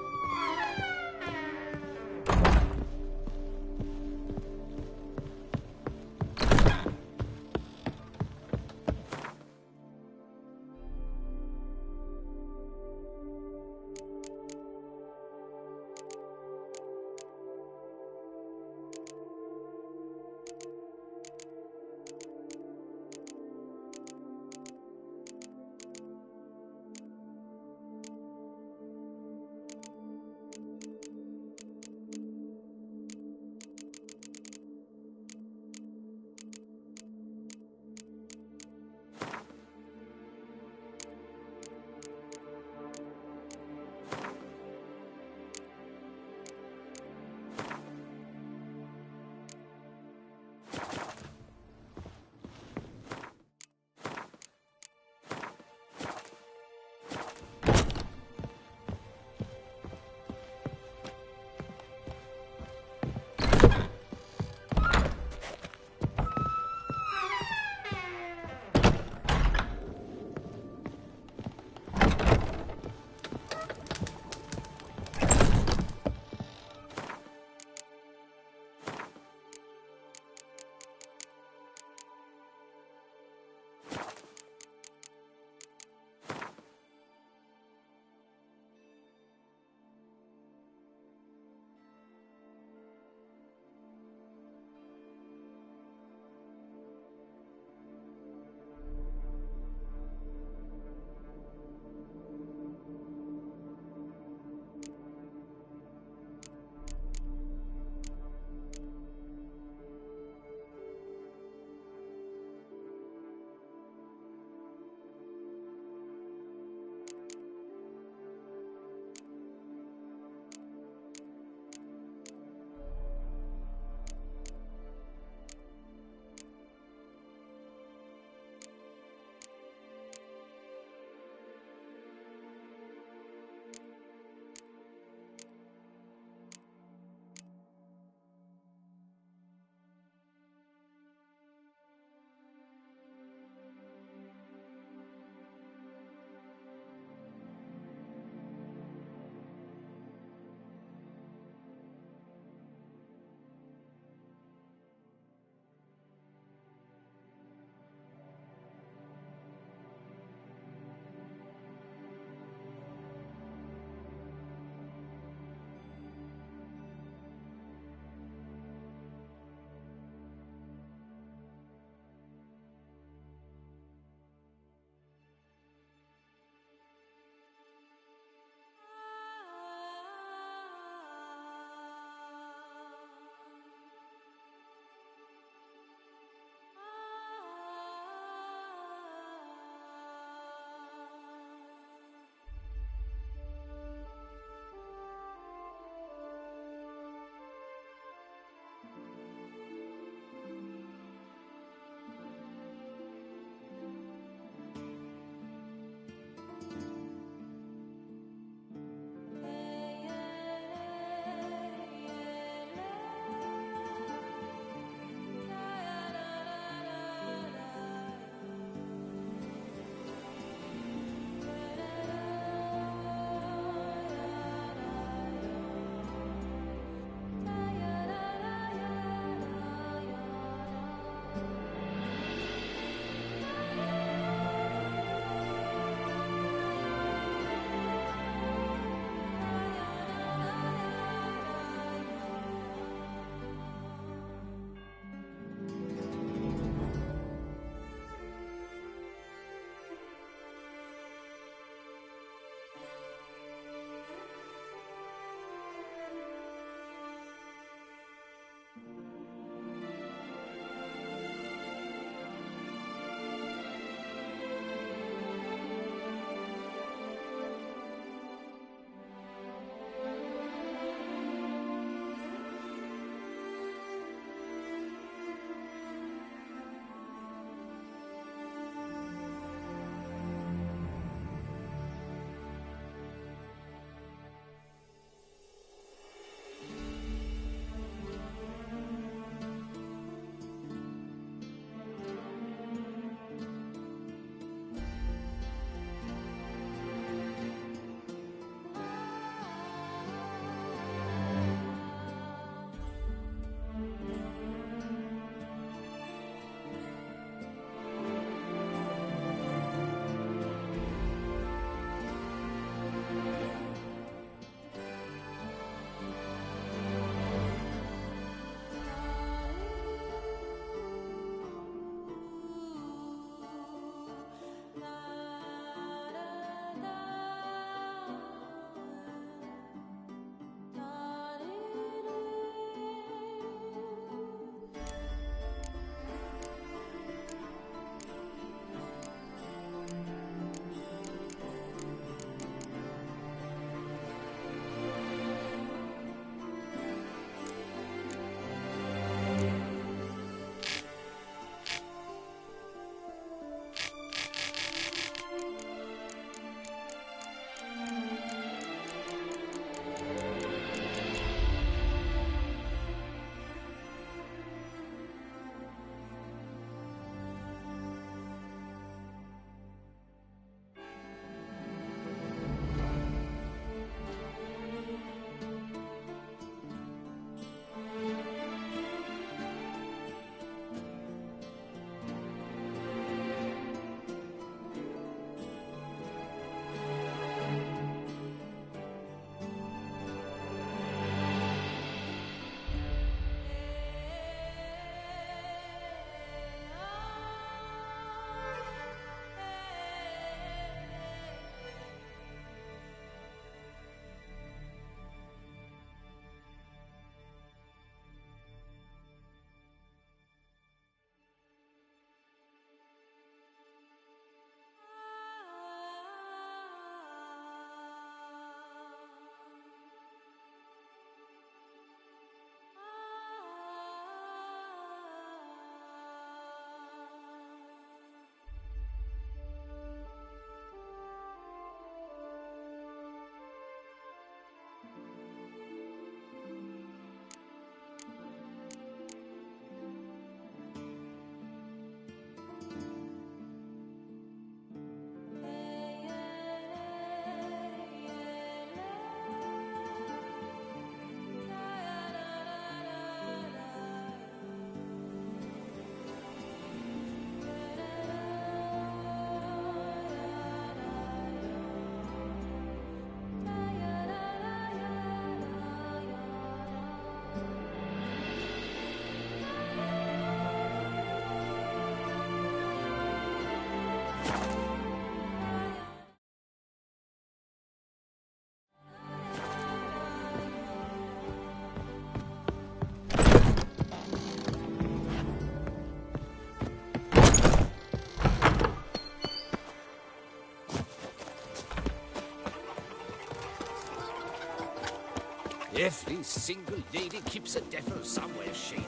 Every single lady keeps a devil somewhere shady.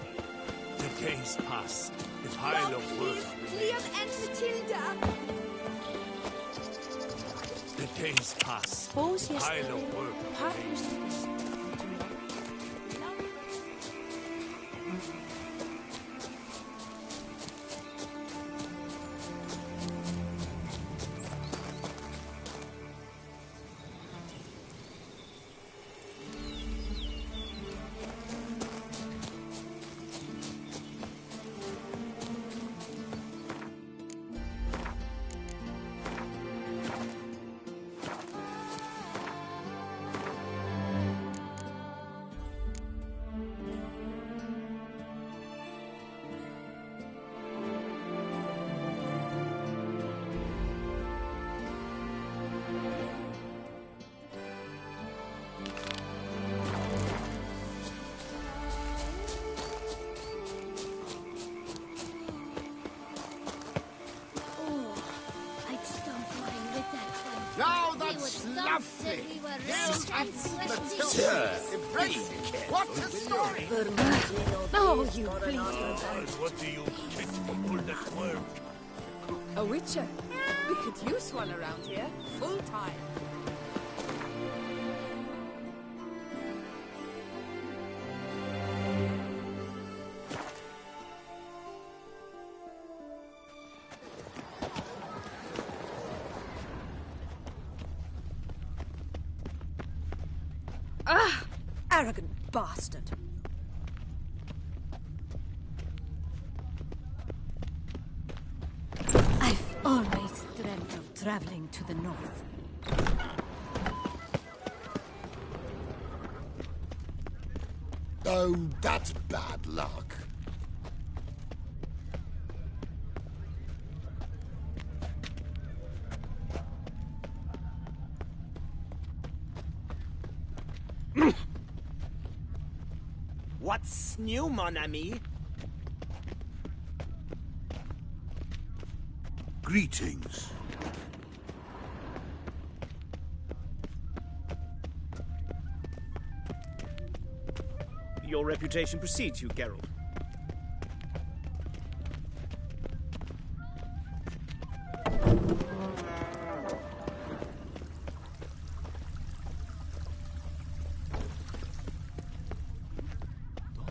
The days pass. The pile of work Liam and Matilda! The days pass. Suppose The pile of work partners. Now that's lovely! Yes, Matilda! Impressive! What a story! Oh, you please. What do you get for all that work? A witcher. We could use one around here, full time. Arrogant bastard. I've always dreamt of traveling to the north. Oh, that's bad luck. What's new, mon ami? Greetings. Your reputation precedes you, Geralt.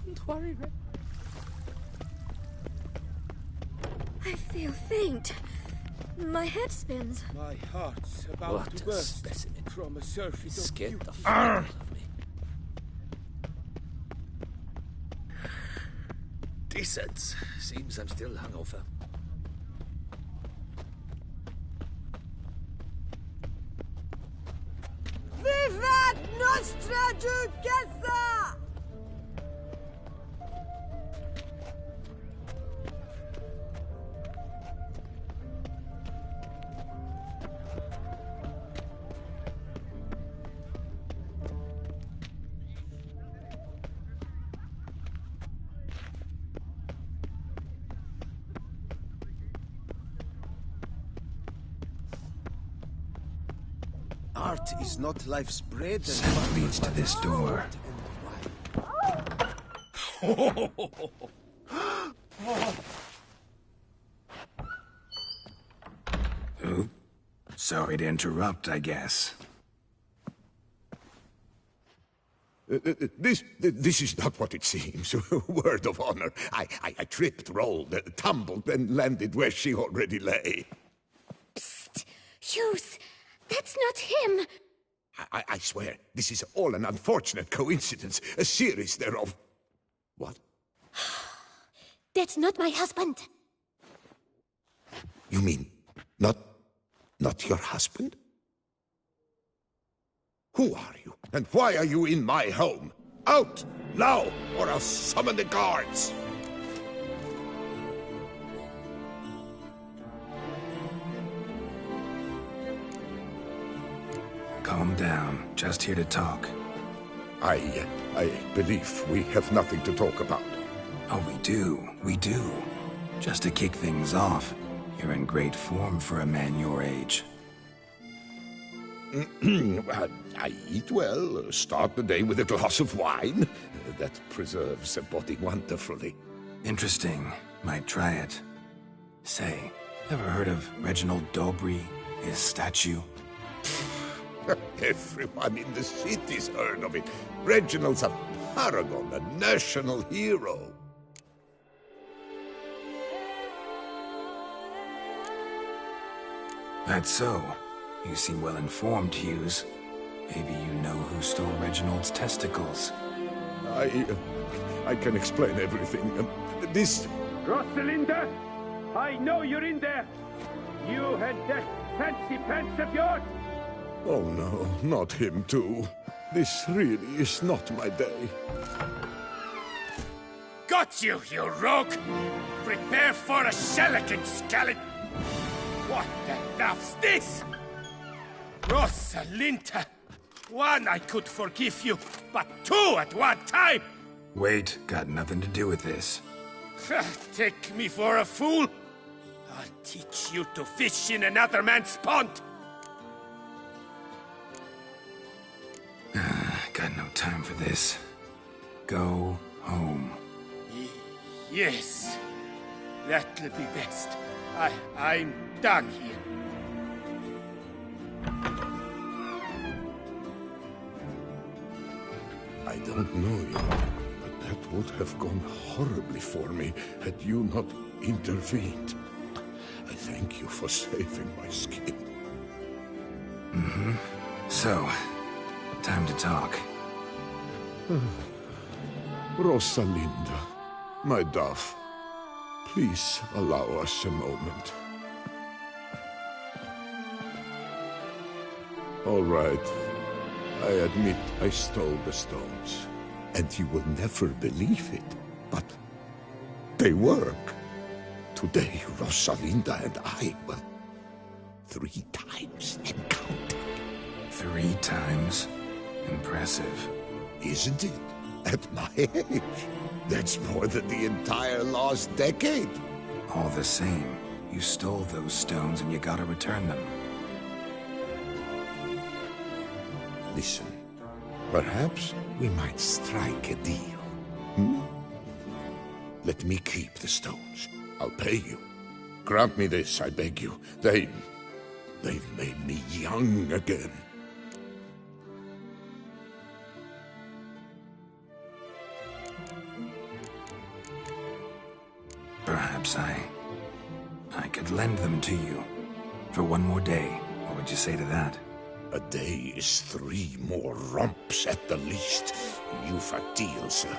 Don't worry, Red. I feel faint. My head spins. My heart's about What to a burst specimen. from a surfeit of Scared beauty. the fuck out of me. Decent. Seems I'm still hungover. Vivat Nostra Duchessa! Art is not life's bread and Scent leads to this door. Oh, sorry to interrupt, I guess. This is not what it seems. Word of honor. I tripped, rolled, tumbled, and landed where she already lay. Psst! Hughes! That's not him! I swear, this is all an unfortunate coincidence. A series thereof. What? That's not my husband! You mean, not your husband? Who are you? And why are you in my home? Out! Now, or I'll summon the guards! Calm down. Just here to talk. I believe we have nothing to talk about. Oh, we do. We do. Just to kick things off, you're in great form for a man your age. I eat well, start the day with a glass of wine. That preserves the body wonderfully. Interesting. Might try it. Say, ever heard of Reginald Dobry, his statue? Everyone in the city's heard of it. Reginald's a paragon, a national hero. That's so. You seem well informed, Hughes. Maybe you know who stole Reginald's testicles. I can explain everything. This... Rosalinda, I know you're in there. You had that fancy pants of yours. Oh no, not him too. This really is not my day. Got you, you rogue! Prepare for a shellacking, scallop! What the laugh's this? Rosalinda! One, I could forgive you, but two at one time! Wait, got nothing to do with this. Take me for a fool? I'll teach you to fish in another man's pond! Got no time for this. Go home. Yes, that'll be best. I'm done here. I don't know you, but that would have gone horribly for me had you not intervened. I thank you for saving my skin. Mm-hmm. So, time to talk. Rosalinda, my dove, please allow us a moment. All right. I admit I stole the stones, and you will never believe it, but they work. Today, Rosalinda and I, well, 3 times and counting. 3 times? Impressive. Isn't it? At my age. That's more than the entire last decade. All the same, you stole those stones and you gotta return them. Listen, perhaps we might strike a deal. Hmm? Let me keep the stones. I'll pay you. Grant me this, I beg you. They've made me young again. Perhaps I could lend them to you. For 1 more day. What would you say to that? A day is 3 more romps at the least. You've a deal, sir.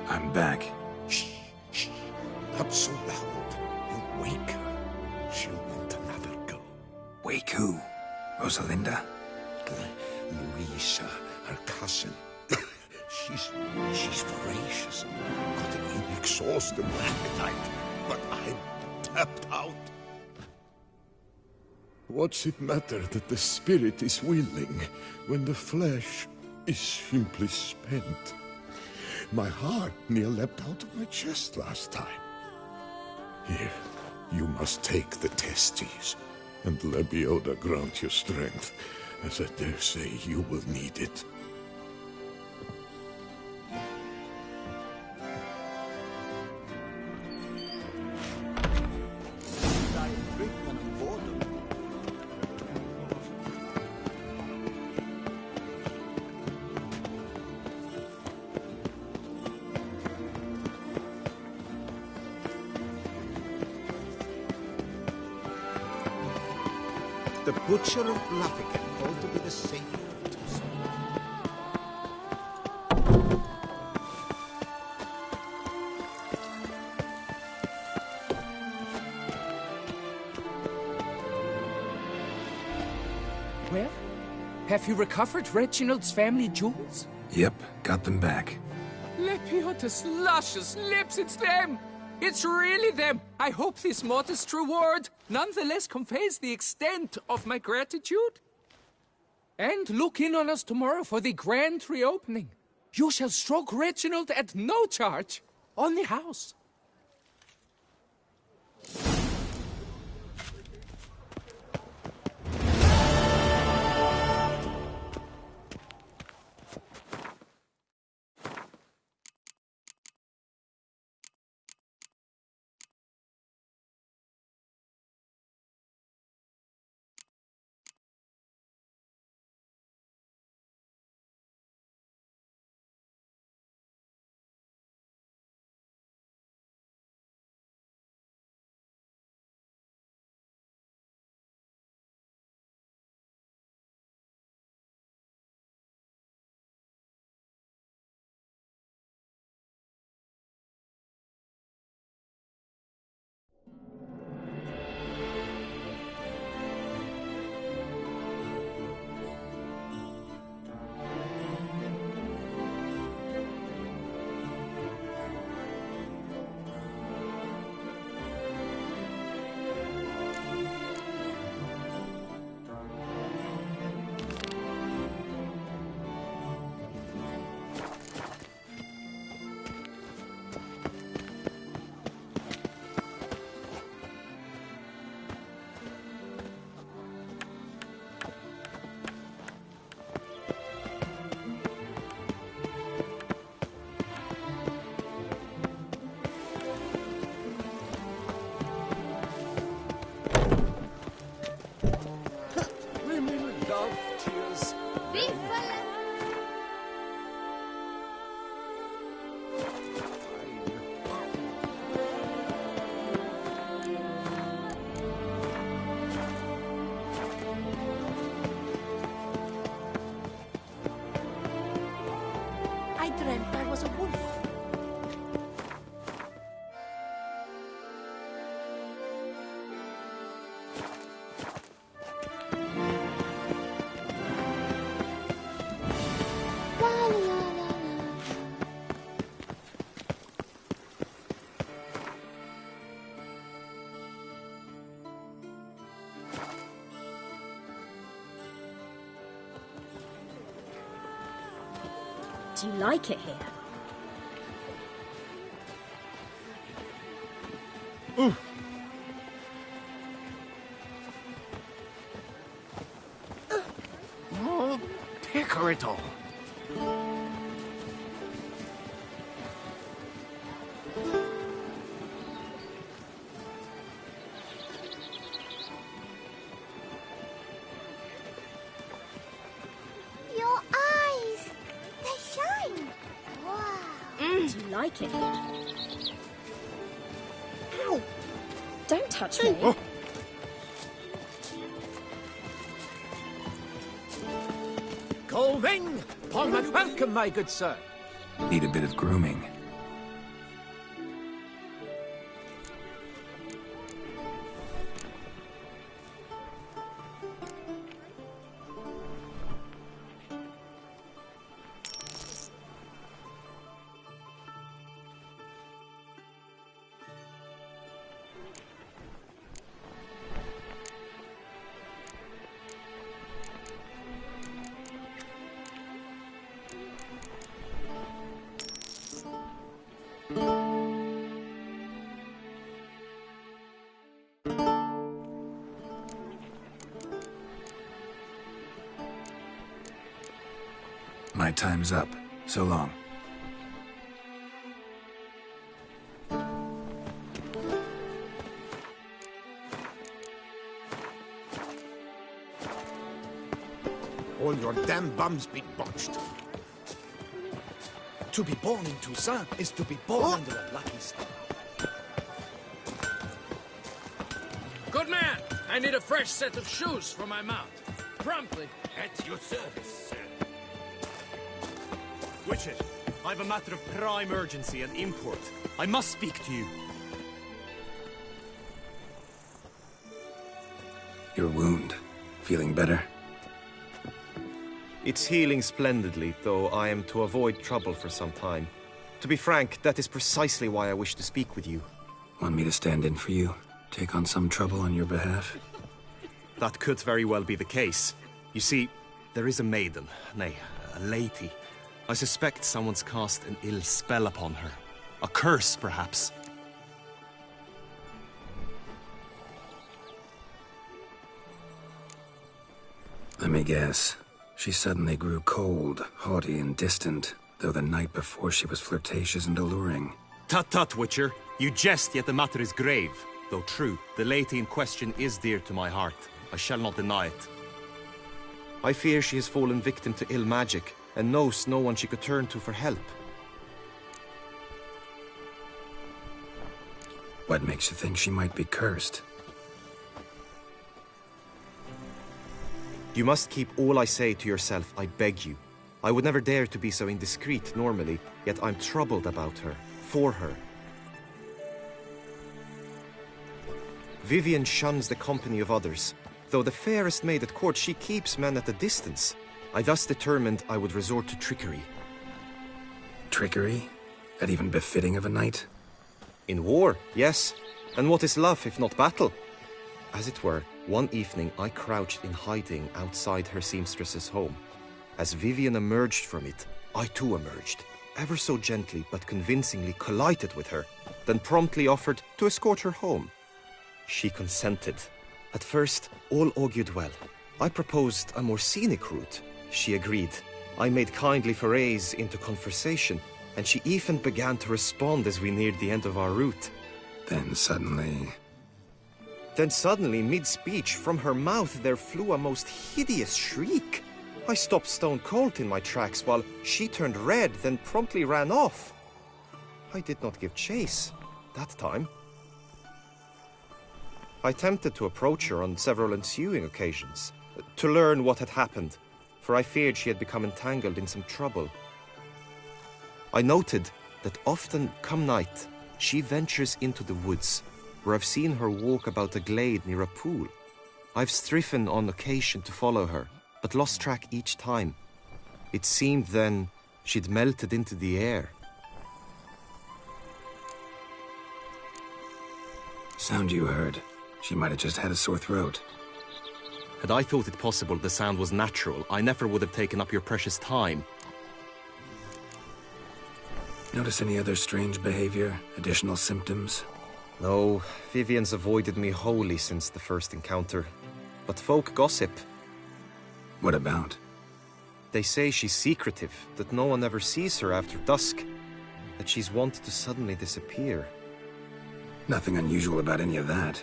I'm back. Shh, shh. Not so loud. You'll wake her. She'll want another go. Wake who? Rosalinda? Louisa, her cousin. She's voracious. Got an inexhaustible appetite. But I'm tapped out. What's it matter that the spirit is willing when the flesh is simply spent? My heart near leapt out of my chest last time. Here, you must take the testes, and Lebioda grant you strength, as I dare say you will need it. the Butcher of Blathican, called to be the savior of Tucson. Well, have you recovered Reginald's family jewels? Yep, got them back. Lepiotus luscious lips, it's them! It's really them! I hope this modest reward nonetheless conveys the extent of my gratitude. And look in on us tomorrow for the grand reopening. You shall stroke Reginald at no charge on the house. I dreamt I was a wolf. Do you like it here? Ooh. Oh, Picarito. Your eyes! They shine! Wow! Do you like it here? Ow! Don't touch me. Oh. Colvin! Palmer, welcome, my good sir. Need a bit of grooming. My time's up. So long. All your damn bums be botched. To be born in Toussaint is to be born under a lucky star. Good man, I need a fresh set of shoes for my mount. Promptly. At your service, sir. Witcher, I have a matter of prime urgency and import. I must speak to you. Your wound. Feeling better? It's healing splendidly, though I am to avoid trouble for some time. To be frank, that is precisely why I wish to speak with you. Want me to stand in for you? Take on some trouble on your behalf? That could very well be the case. You see, there is a maiden, nay, a lady. I suspect someone's cast an ill spell upon her. A curse, perhaps. Let me guess. She suddenly grew cold, haughty, and distant, though the night before she was flirtatious and alluring. Tut tut, Witcher. You jest, yet the matter is grave. Though true, the lady in question is dear to my heart. I shall not deny it. I fear she has fallen victim to ill magic, and knows no one she could turn to for help. What makes you think she might be cursed? You must keep all I say to yourself, I beg you. I would never dare to be so indiscreet normally, yet I'm troubled about her, for her. Vivian shuns the company of others. Though the fairest maid at court, she keeps men at a distance. I thus determined I would resort to trickery. Trickery? That even befitting of a knight? In war, yes. And what is love if not battle? As it were, one evening I crouched in hiding outside her seamstress's home. As Vivian emerged from it, I too emerged, ever so gently but convincingly collided with her, then promptly offered to escort her home. She consented. At first, all augured well. I proposed a more scenic route. She agreed. I made kindly forays into conversation, and she even began to respond as we neared the end of our route. Then suddenly, mid-speech, from her mouth there flew a most hideous shriek. I stopped stone cold in my tracks while she turned red, then promptly ran off. I did not give chase that time. I attempted to approach her on several ensuing occasions, to learn what had happened, for I feared she had become entangled in some trouble. I noted that often, come night, she ventures into the woods, where I've seen her walk about a glade near a pool. I've striven on occasion to follow her, but lost track each time. It seemed then she'd melted into the air. sound you heard. She might have just had a sore throat. Had I thought it possible the sound was natural, I never would have taken up your precious time. Notice any other strange behavior? Additional symptoms? No, Vivian's avoided me wholly since the first encounter. But folk gossip. What about? They say she's secretive, that no one ever sees her after dusk, that she's wont to suddenly disappear. Nothing unusual about any of that.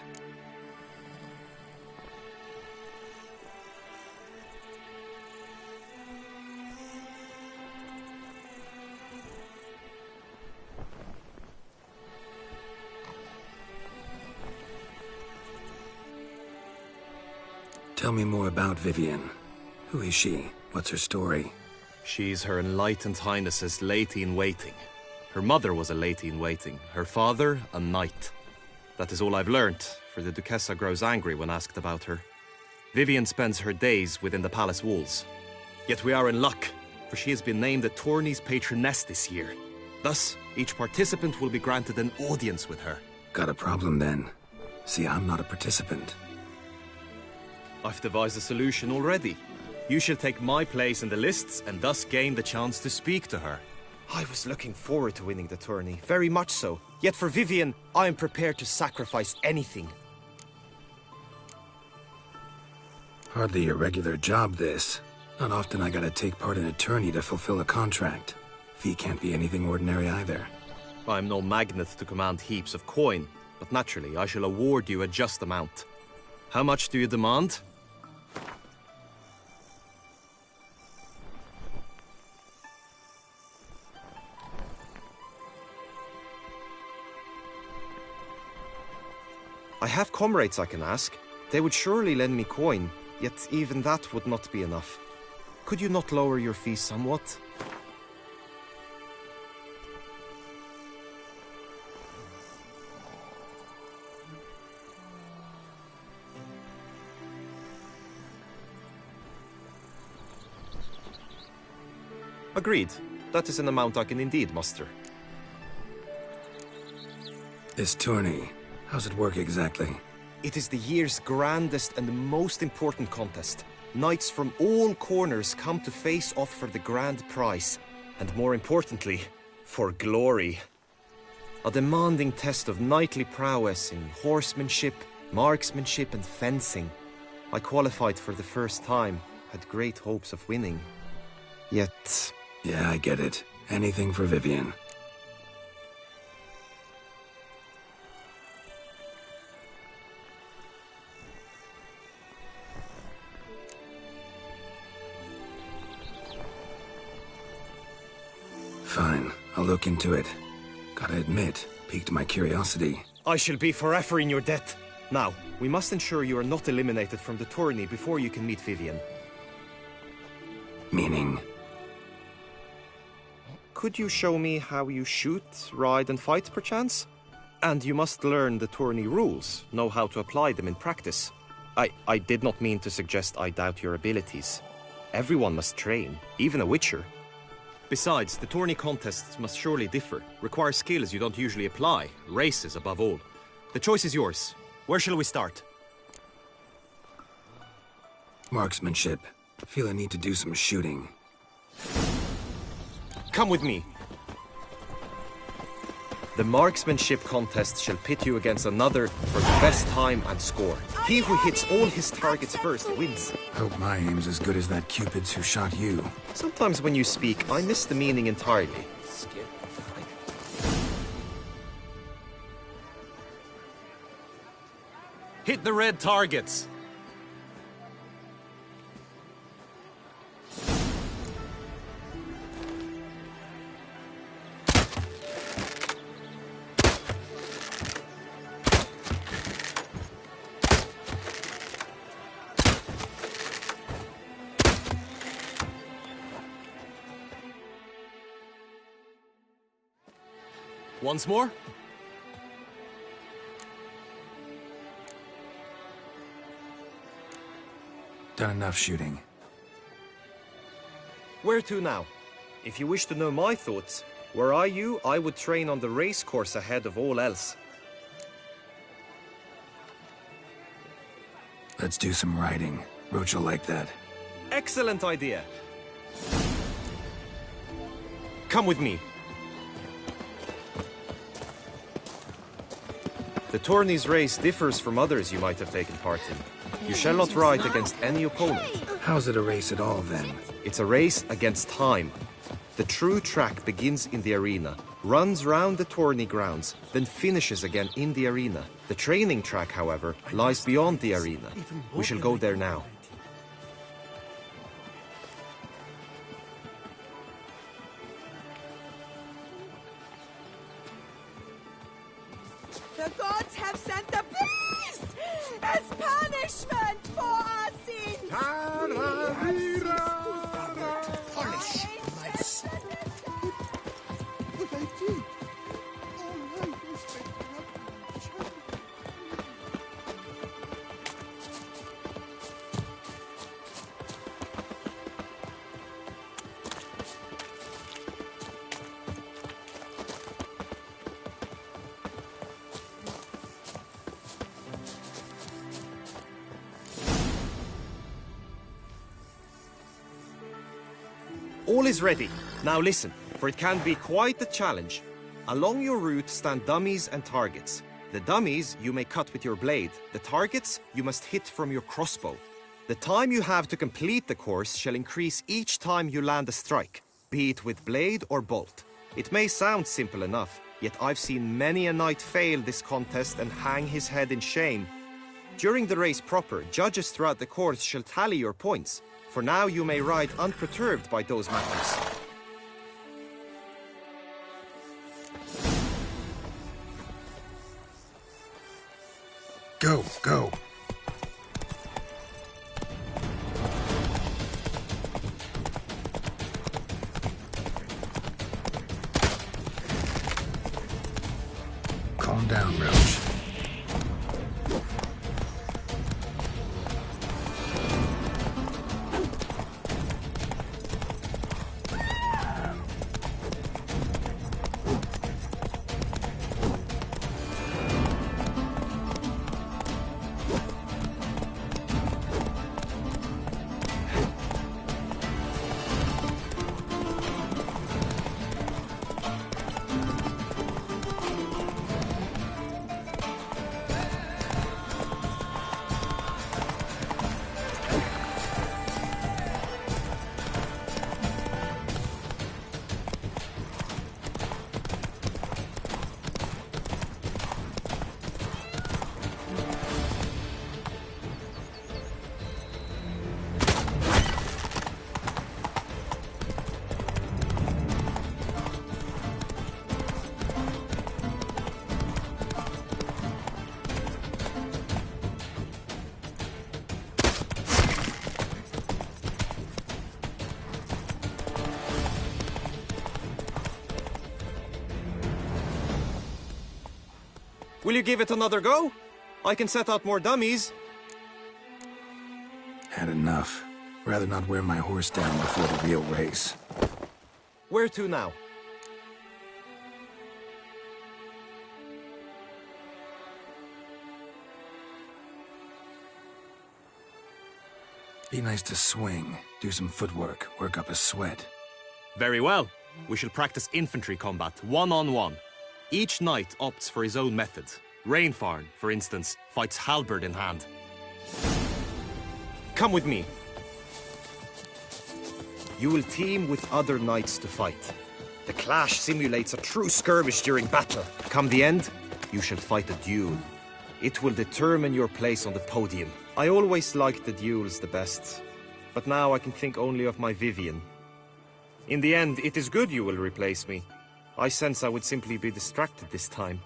Tell me more about Vivian. Who is she? What's her story? She's Her Enlightened Highness's lady-in-waiting. Her mother was a lady-in-waiting, her father a knight. That is all I've learnt, for the Duchessa grows angry when asked about her. Vivian spends her days within the palace walls. Yet we are in luck, for she has been named the tourney's patroness this year. Thus, each participant will be granted an audience with her. Got a problem then. See, I'm not a participant. I've devised a solution already. You shall take my place in the lists and thus gain the chance to speak to her. I was looking forward to winning the tourney, very much so. Yet for Vivian, I am prepared to sacrifice anything. Hardly a regular job, this. Not often I gotta take part in a tourney to fulfill a contract. Fee can't be anything ordinary either. I'm no magnet to command heaps of coin, but naturally I shall award you a just amount. How much do you demand? I have comrades I can ask. They would surely lend me coin, yet even that would not be enough. Could you not lower your fees somewhat? Agreed. That is an amount I can indeed muster. This tourney, how's it work exactly? It is the year's grandest and most important contest. Knights from all corners come to face off for the grand prize. And more importantly, for glory. A demanding test of knightly prowess in horsemanship, marksmanship and fencing. I qualified for the first time, had great hopes of winning. Yet... Yeah, I get it. Anything for Vivian. Fine, I'll look into it. Gotta admit, piqued my curiosity. I shall be forever in your debt. Now, we must ensure you are not eliminated from the tourney before you can meet Vivian. Meaning? Could you show me how you shoot, ride and fight, perchance? And you must learn the tourney rules, know how to apply them in practice. I did not mean to suggest I doubt your abilities. Everyone must train, even a witcher. Besides, the tourney contests must surely differ, require skills you don't usually apply, races above all. The choice is yours. Where shall we start? Marksmanship. Feel I need to do some shooting. Come with me. The marksmanship contest shall pit you against another for the best time and score. He who hits all his targets first wins. Hope my aim's as good as that Cupid's who shot you. Sometimes when you speak, I miss the meaning entirely. Hit the red targets. Once more. Done enough shooting. Where to now? If you wish to know my thoughts, were I you, I would train on the race course ahead of all else. Let's do some riding. Roach will like that. Excellent idea. Come with me. The tourney's race differs from others you might have taken part in. You shall not ride against any opponent. How's it a race at all, then? It's a race against time. The true track begins in the arena, runs round the tourney grounds, then finishes again in the arena. The training track, however, lies beyond the arena. We shall go there now. The gods have sent the beast as punishment for our sins. Polish myself. What I did. All I was All is ready. Now listen, for it can be quite a challenge. Along your route stand dummies and targets. The dummies you may cut with your blade. The targets you must hit from your crossbow. The time you have to complete the course shall increase each time you land a strike, be it with blade or bolt. It may sound simple enough, yet I've seen many a knight fail this contest and hang his head in shame. During the race proper, judges throughout the course shall tally your points. For now you may ride unperturbed by those matters. Go, go. down, Roach. Will you give it another go? I can set out more dummies. Had enough. Rather not wear my horse down before the real race. Where to now? Be nice to swing, do some footwork, work up a sweat. Very well. We shall practice infantry combat, one-on-one. Each knight opts for his own method. Rainfarn, for instance, fights halberd in hand. Come with me. You will team with other knights to fight. The clash simulates a true skirmish during battle. Come the end, you shall fight a duel. It will determine your place on the podium. I always liked the duels the best, but now I can think only of my Vivian. In the end, it is good you will replace me. I sense I would simply be distracted this time.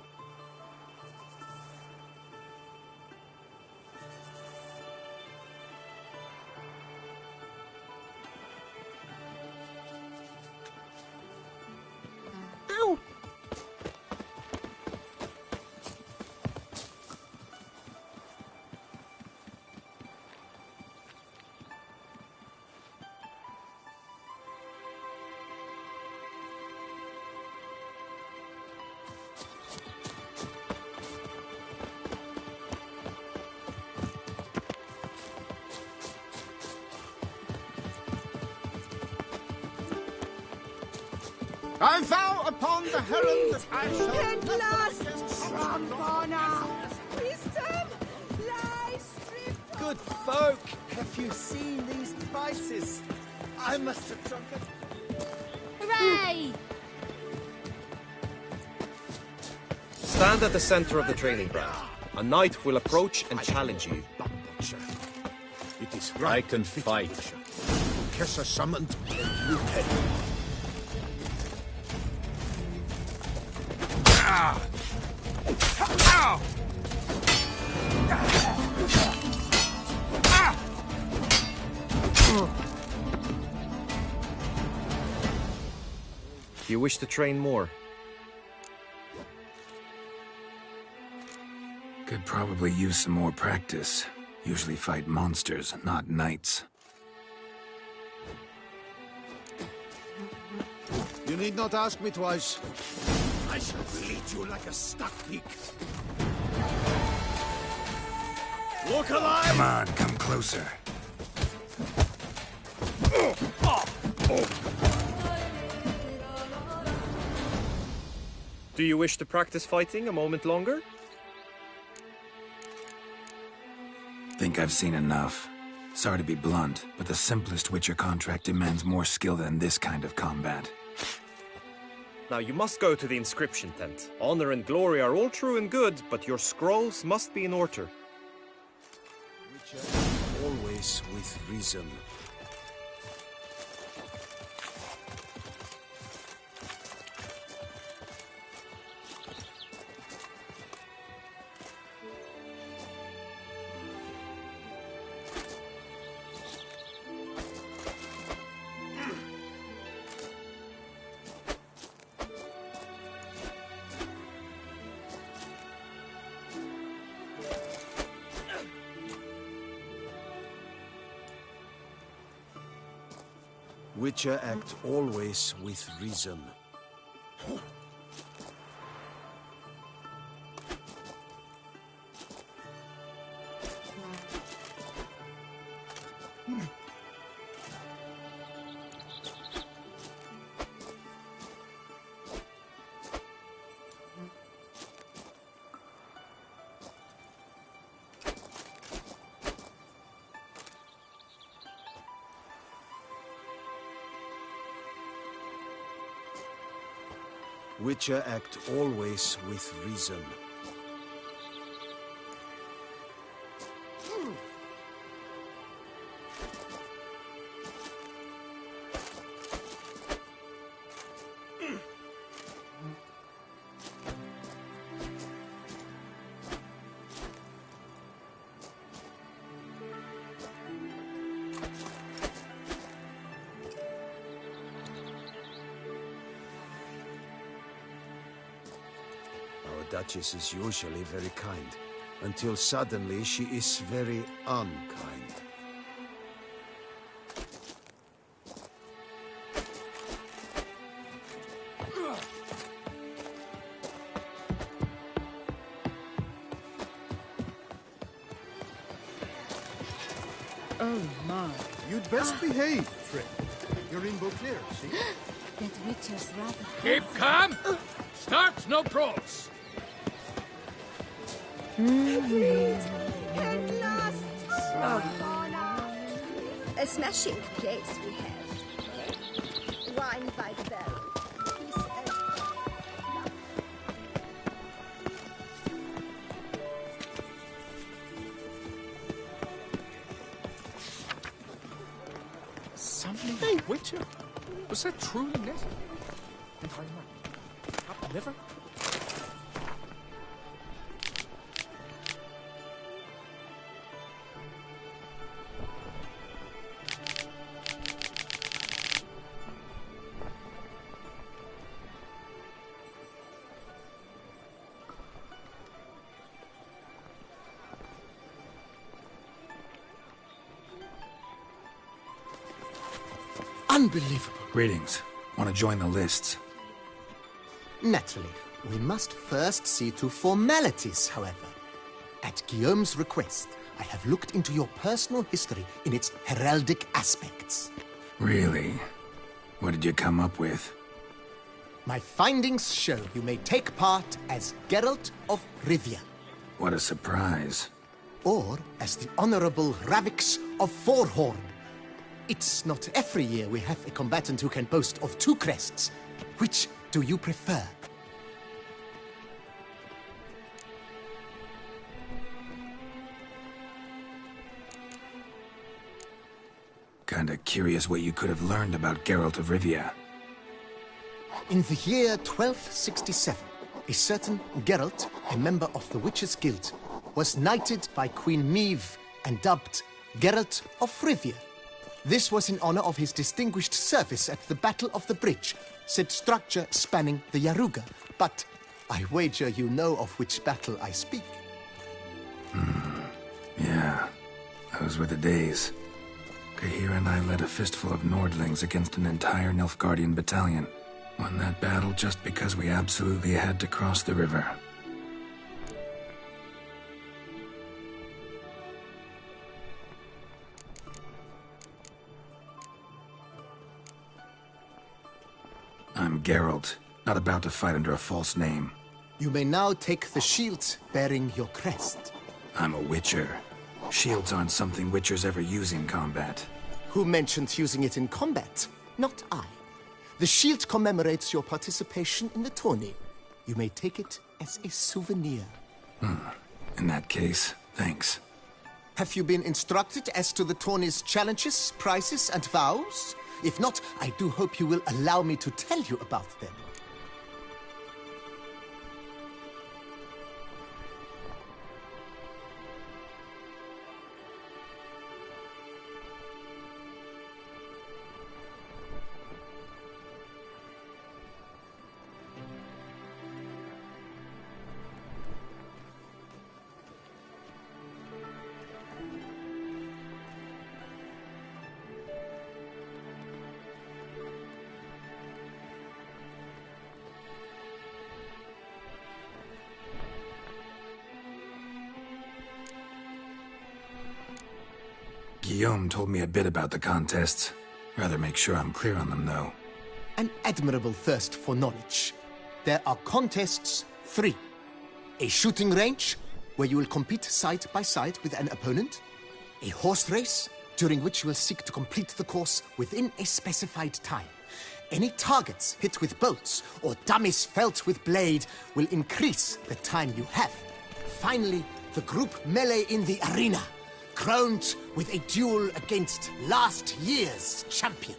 Ow! I vow upon the herald that I shall At never last, again Trombona! Wisdom lies stripped. Good folk, have you seen these devices? I must have drunk it. Hooray! Stand at the center of the training ground. A knight will approach and challenge you. It is I can fight. Kessa summoned, and you can. Do you wish to train more? Could probably use some more practice. Usually fight monsters, not knights. You need not ask me twice. I shall bleed you like a stuck pig. Look alive! Come on, come closer. Do you wish to practice fighting a moment longer? Think I've seen enough. Sorry to be blunt, but the simplest Witcher contract demands more skill than this kind of combat. Now you must go to the inscription tent. Honor and glory are all true and good, but your scrolls must be in order. Witcher, always with reason. Witcher act always with reason. Witcher act always with reason. Duchess is usually very kind, until suddenly she is very unkind. Oh my. You'd best behave, Frick. You're in Beauclair, see? That Witcher's rather... Keep calm! Start no pros! At last! A smashing place we have. Wine by the barrel. Peace and love. Summoning a Witcher? Was that truly necessary? And I never? Unbelievable. Greetings. Want to join the lists? Naturally. We must first see to formalities, however. At Guillaume's request, I have looked into your personal history in its heraldic aspects. Really? What did you come up with? My findings show you may take part as Geralt of Rivia. What a surprise. Or as the Honorable Ravix of Forhorn. It's not every year we have a combatant who can boast of 2 crests. Which do you prefer? Kinda curious what you could have learned about Geralt of Rivia. In the year 1267, a certain Geralt, a member of the Witches' Guild, was knighted by Queen Meve and dubbed Geralt of Rivia. This was in honor of his distinguished service at the Battle of the Bridge, said structure spanning the Yaruga. But I wager you know of which battle I speak. Yeah, those were the days. Kahira and I led a fistful of Nordlings against an entire Nilfgaardian battalion. Won that battle just because we absolutely had to cross the river. I'm Geralt, not about to fight under a false name. You may now take the shield bearing your crest. I'm a Witcher. Shields aren't something Witchers ever use in combat. Who mentioned using it in combat? Not I. The shield commemorates your participation in the tourney. You may take it as a souvenir. In that case, thanks. Have you been instructed as to the tourney's challenges, prizes, and vows? If not, I do hope you will allow me to tell you about them. Guillaume told me a bit about the contests. Rather make sure I'm clear on them, though. An admirable thirst for knowledge. There are contests 3. A shooting range, where you will compete side by side with an opponent. A horse race, during which you will seek to complete the course within a specified time. Any targets hit with bolts or dummies felt with blade will increase the time you have. Finally, the group melee in the arena, crowned with a duel against last year's champion.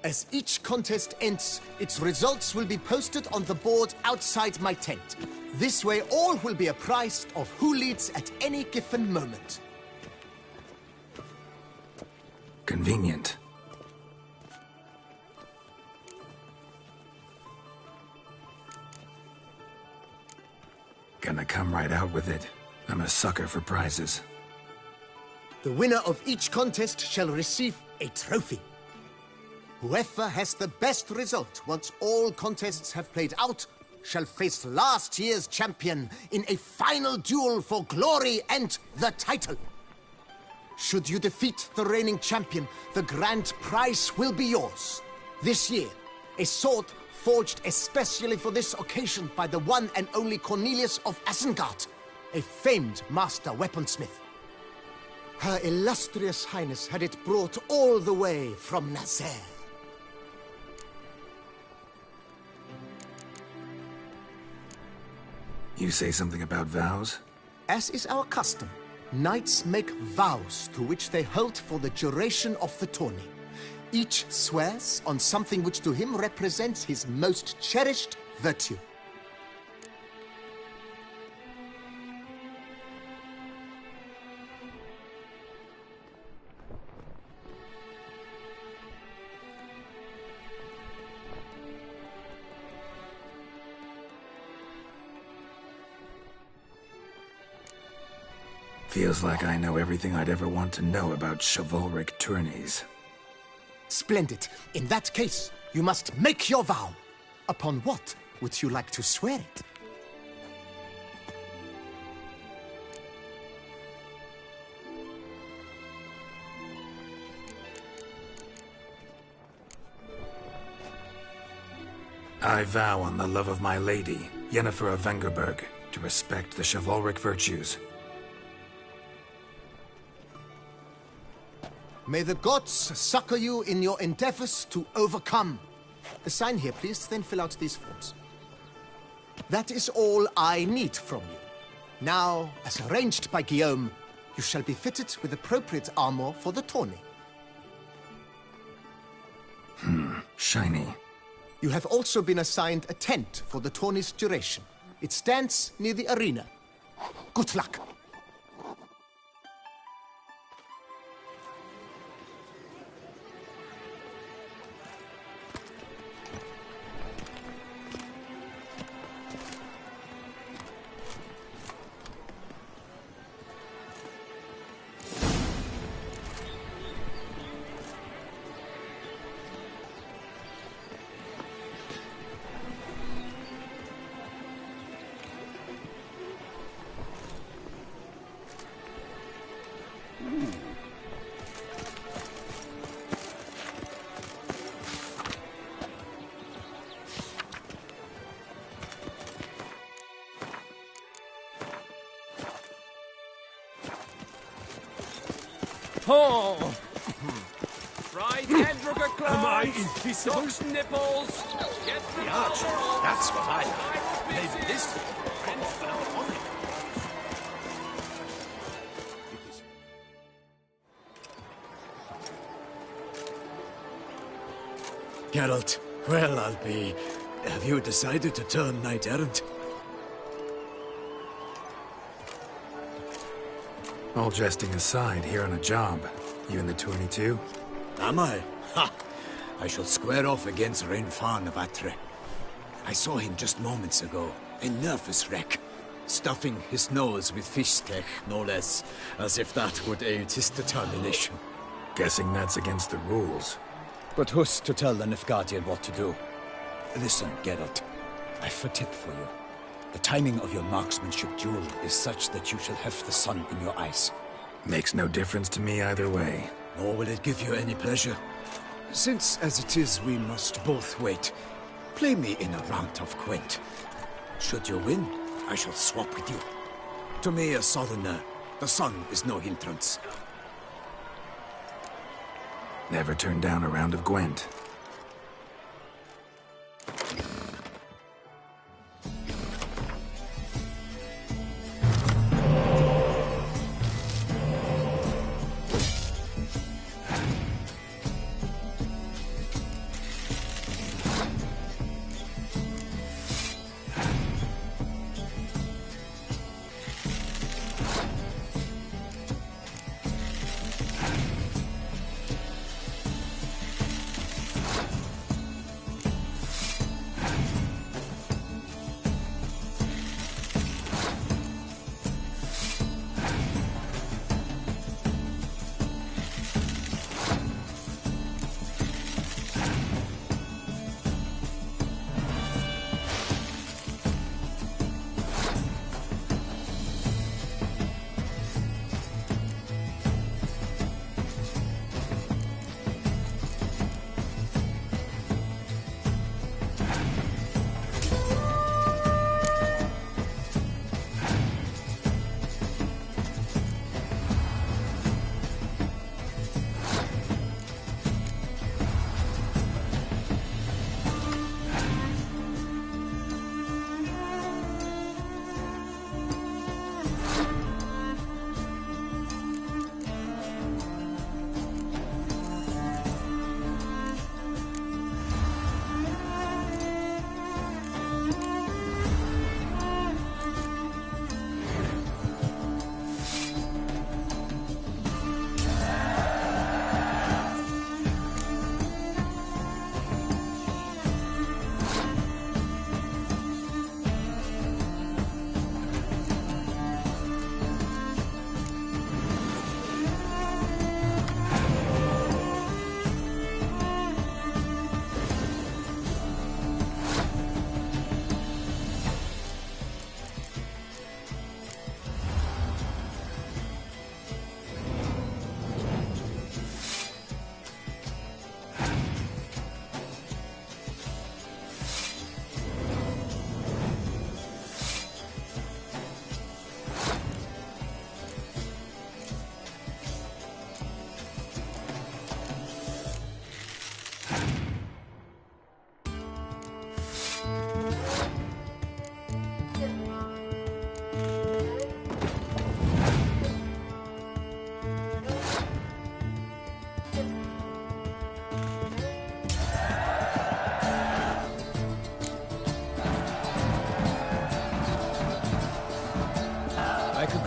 As each contest ends, its results will be posted on the board outside my tent. This way, all will be apprised of who leads at any given moment. Convenient. Gonna come right out with it. I'm a sucker for prizes. The winner of each contest shall receive a trophy. Whoever has the best result once all contests have played out shall face last year's champion in a final duel for glory and the title. Should you defeat the reigning champion, the grand prize will be yours. This year, a sword forged especially for this occasion by the one and only Cornelius of Isengard, a famed master weaponsmith. Her illustrious highness had it brought all the way from Nazaire. You say something about vows? As is our custom, knights make vows to which they hold for the duration of the tourney. Each swears on something which to him represents his most cherished virtue. Feels like I know everything I'd ever want to know about chivalric tourneys. Splendid. In that case, you must make your vow. Upon what would you like to swear it? I vow on the love of my lady, Yennefer of Vengerberg, to respect the chivalric virtues. May the gods succor you in your endeavors to overcome. Sign here, please, then fill out these forms. That is all I need from you. Now, as arranged by Guillaume, you shall be fitted with appropriate armor for the tourney. Shiny. You have also been assigned a tent for the tourney's duration. It stands near the arena. Good luck. Oh! Right, Hendricker Clown! Am I invisible? Those nipples! Get the Archer, that's what I like. Maybe this Geralt, well, I'll be... Have you decided to turn knight-errant? All jesting aside, here on a job. You in the 22? Am I? Ha! I shall square off against Renfan of Atre. I saw him just moments ago. A nervous wreck. Stuffing his nose with fish steak, no less. As if that would aid his determination. Guessing that's against the rules. But who's to tell the Nilfgaardian what to do? Listen, Geralt. I've a tip for you. The timing of your marksmanship duel is such that you shall have the sun in your eyes. Makes no difference to me either way. Nor will it give you any pleasure. Since, as it is, we must both wait, play me in a round of Gwent. Should you win, I shall swap with you. To me, a southerner, the sun is no hindrance. Never turn down a round of Gwent.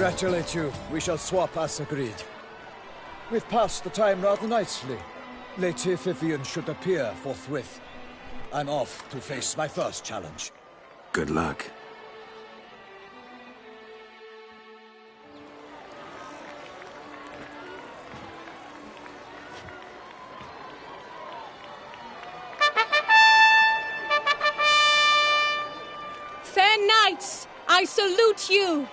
Congratulate you. We shall swap as agreed. We've passed the time rather nicely. Lady Vivian should appear forthwith. I'm off to face my first challenge. Good luck. Fair knights, I salute you.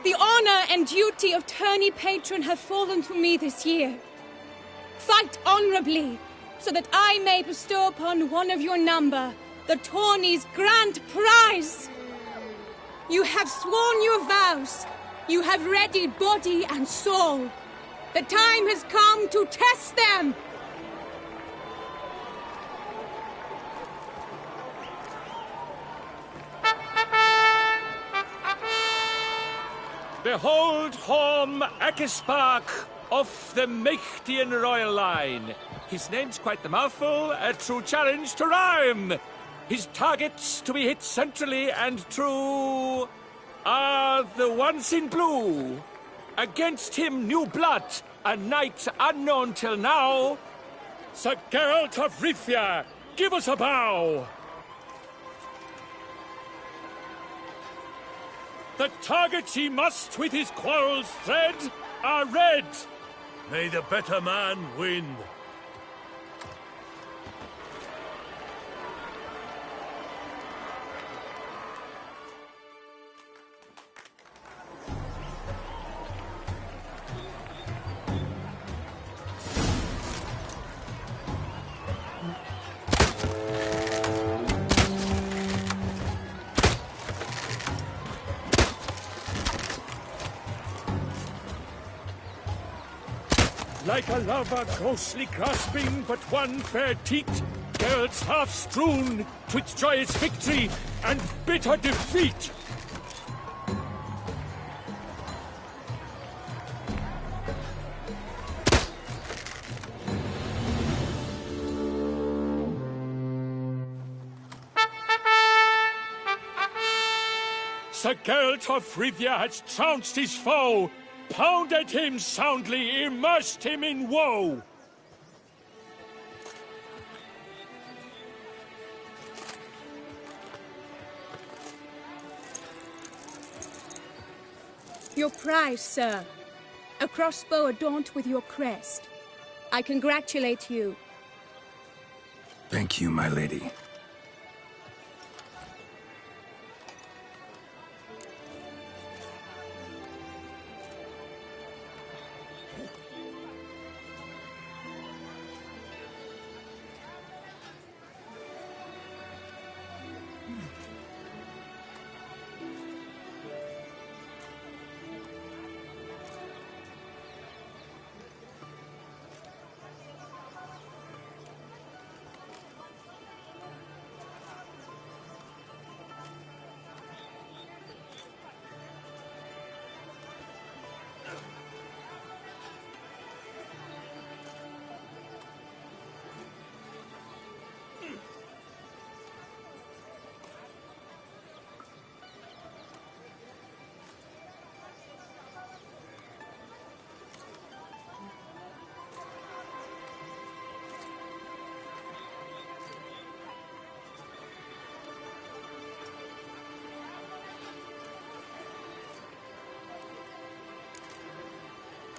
The honor and duty of tourney patron have fallen to me this year. Fight honorably, so that I may bestow upon one of your number the tourney's grand prize. You have sworn your vows. You have readied body and soul. The time has come to test them. Behold Horm Akispark of the Mechtian royal line. His name's quite the mouthful, a true challenge to rhyme. His targets to be hit centrally and true are the ones in blue. Against him new blood, a knight unknown till now. Sir Geralt of Rivia, give us a bow. The targets he must with his quarrels thread are red. May the better man win. like a lover ghostly grasping but one fair teat, Geralt's half strewn, 'twixt joyous victory and bitter defeat. Sir Geralt of Rivia has trounced his foe, pounded him soundly, immersed him in woe. Your prize, sir. A crossbow adorned with your crest. I congratulate you. Thank you, my lady.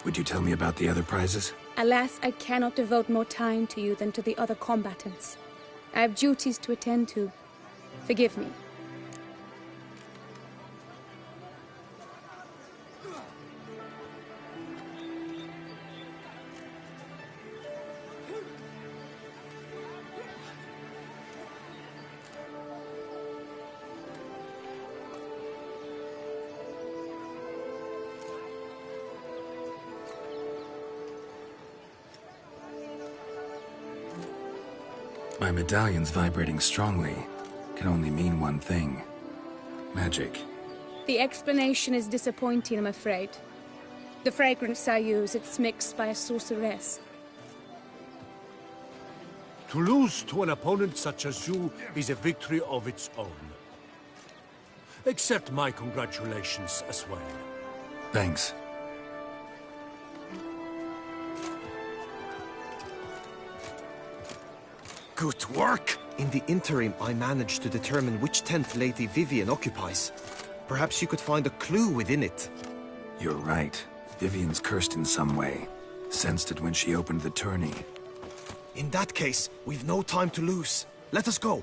Would you tell me about the other prizes? Alas, I cannot devote more time to you than to the other combatants. I have duties to attend to. Forgive me. My medallion's vibrating strongly. Can only mean one thing. Magic. The explanation is disappointing, I'm afraid. The fragrance I use, it's mixed by a sorceress. To lose to an opponent such as you is a victory of its own. Accept my congratulations as well. Thanks. Good work! In the interim, I managed to determine which tent Lady Vivian occupies. Perhaps you could find a clue within it. You're right. Vivian's cursed in some way. Sensed it when she opened the tourney. In that case, we've no time to lose. Let us go.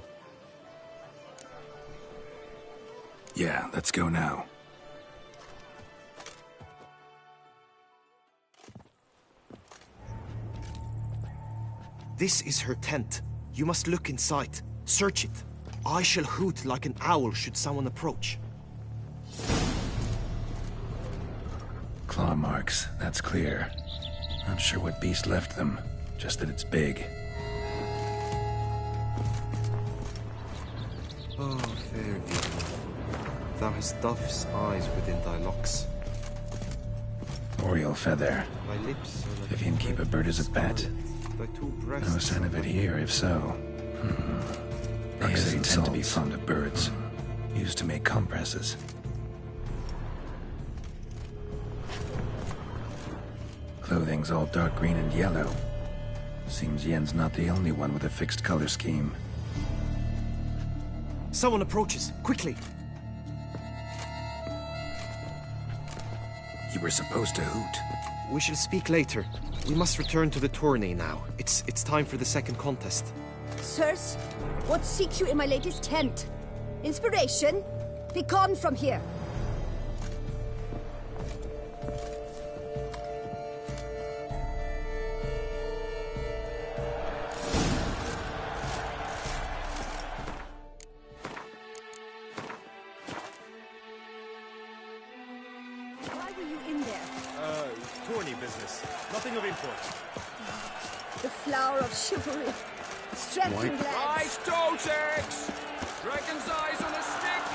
Yeah, let's go now. This is her tent. You must look inside. Search it. I shall hoot like an owl should someone approach. Claw marks, that's clear. Not sure what beast left them, just that it's big. Oh, fair Vivian, thou hast dove's eyes within thy locks. Oriole feather. Thy lips are like Vivian keep a bird as a pet. thy two breasts. No sign of it here, if so. They tend to be fond of birds. Used to make compresses. Clothing's all dark green and yellow. Seems Yen's not the only one with a fixed color scheme. Someone approaches. Quickly! You were supposed to hoot. We shall speak later. We must return to the tourney now. It's time for the second contest. Sirs, what seeks you in my lady's tent? Inspiration? Be gone from here. Tourney business. business. Nothing of import. The flower of chivalry. Strengthened lads. Nice toes eggs! Dragon's eyes on a stick!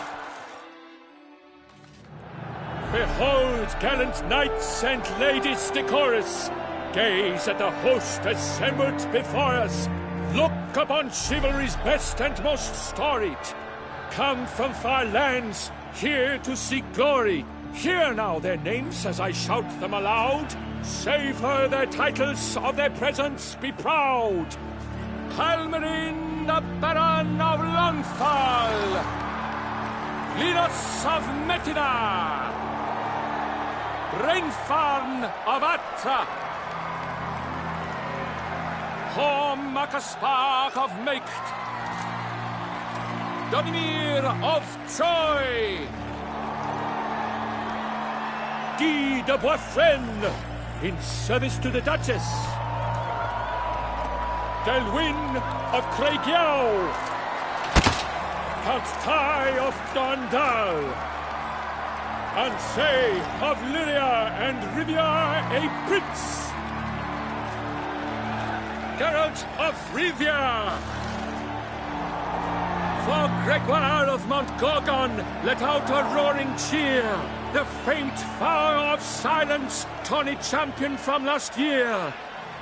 Behold, gallant knights and ladies decorous! Gaze at the host assembled before us! Look upon chivalry's best and most storied! Come from far lands, here to seek glory! Hear now their names as I shout them aloud! Savor their titles, of their presence be proud! Halmarin, the Baron of Longfall! Linos of Metina! Rainfarn of Atra! Horm Akaspach of Meicht! Donimir of Troy! Guy de Boisfren, in service to the Duchess! Delwyn of Craigiau! Count Tai of Dondal! Ansay of Lyria and Rivia a prince! Geralt of Rivia! For Gregoire of Montgorgon, let out a roaring cheer! The faint vow of silence, tawny champion from last year!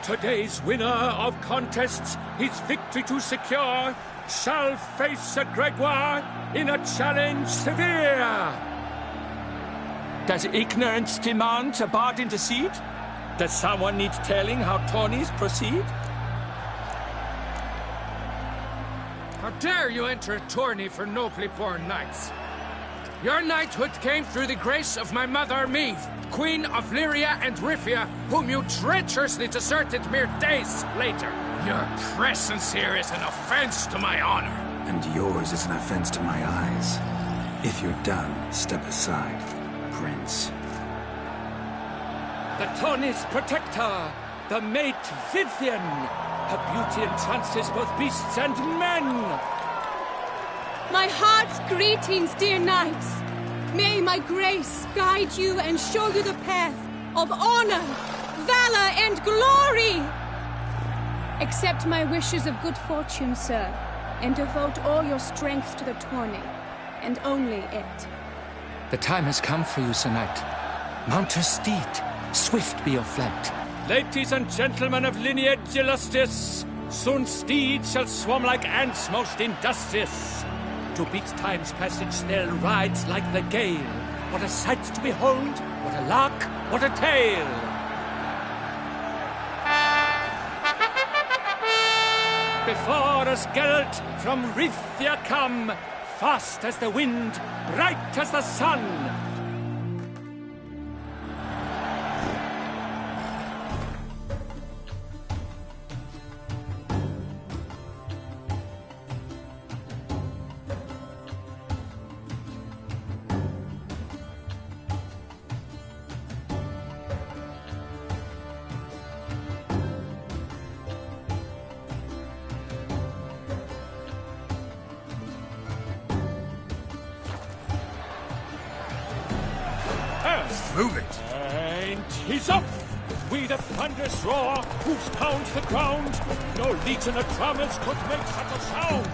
Today's winner of contests, his victory to secure, shall face Sir Gregoire in a challenge severe! Does ignorance demand a bard intercede? Does someone need telling how tourneys proceed? How dare you enter a tourney for nobly born knights? Your knighthood came through the grace of my mother Meve, Queen of Lyria and Rifia, whom you treacherously deserted mere days later. Your presence here is an offense to my honor. And yours is an offense to my eyes. If you're done, step aside, Prince. The tourney's protector, the mate Vivian. Her beauty entrances both beasts and men. My heart's greetings, dear knights. May my grace guide you and show you the path of honor, valor, and glory. Accept my wishes of good fortune, sir, and devote all your strength to the tourney, and only it. The time has come for you, Sir Knight. Mount your steed. Swift be your flight. Ladies and gentlemen of lineage illustrious, soon steeds shall swarm like ants most industrious. To beat time's passage they'll ride like the gale. What a sight to behold, what a lark, what a tale! Before us Geralt from Rithia come, fast as the wind, bright as the sun. Move it! And he's up! We the thunderous roar, hoofs pound the ground. No legion of drummers could make such a sound.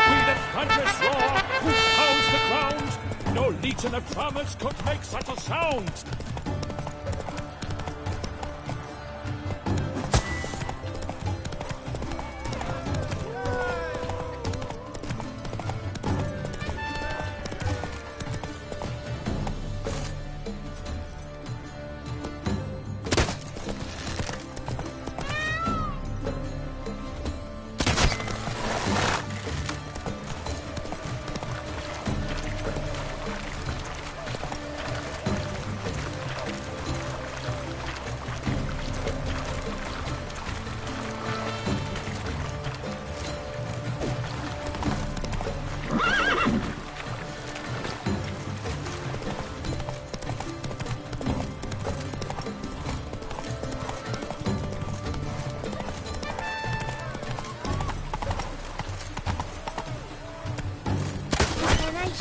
with a thunderous roar, whose pounds the ground. No legion of drummers could make such a sound.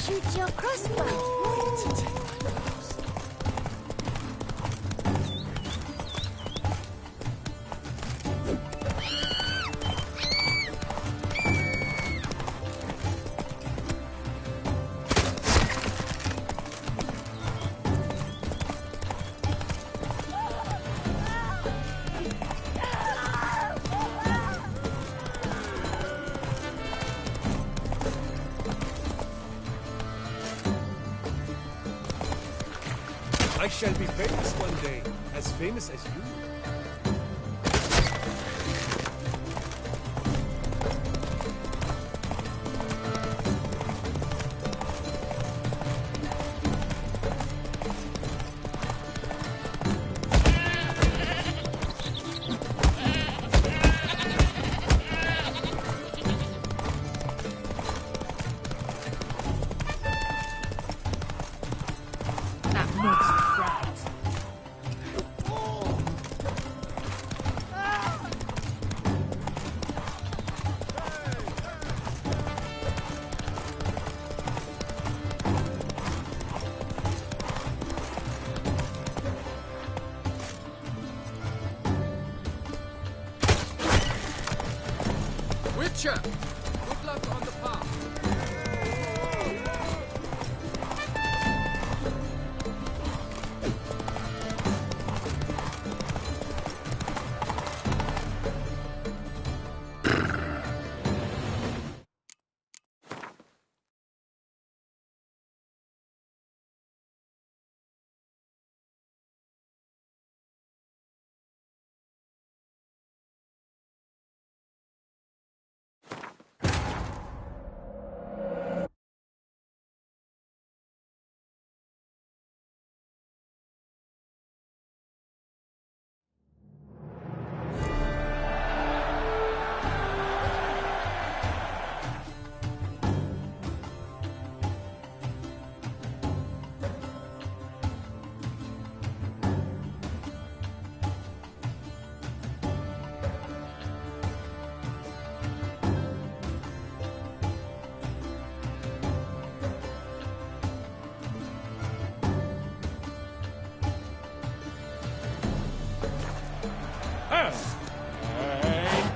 Shoot your crossbow. I shall be famous one day, as famous as you. Witcher! Good luck on the path.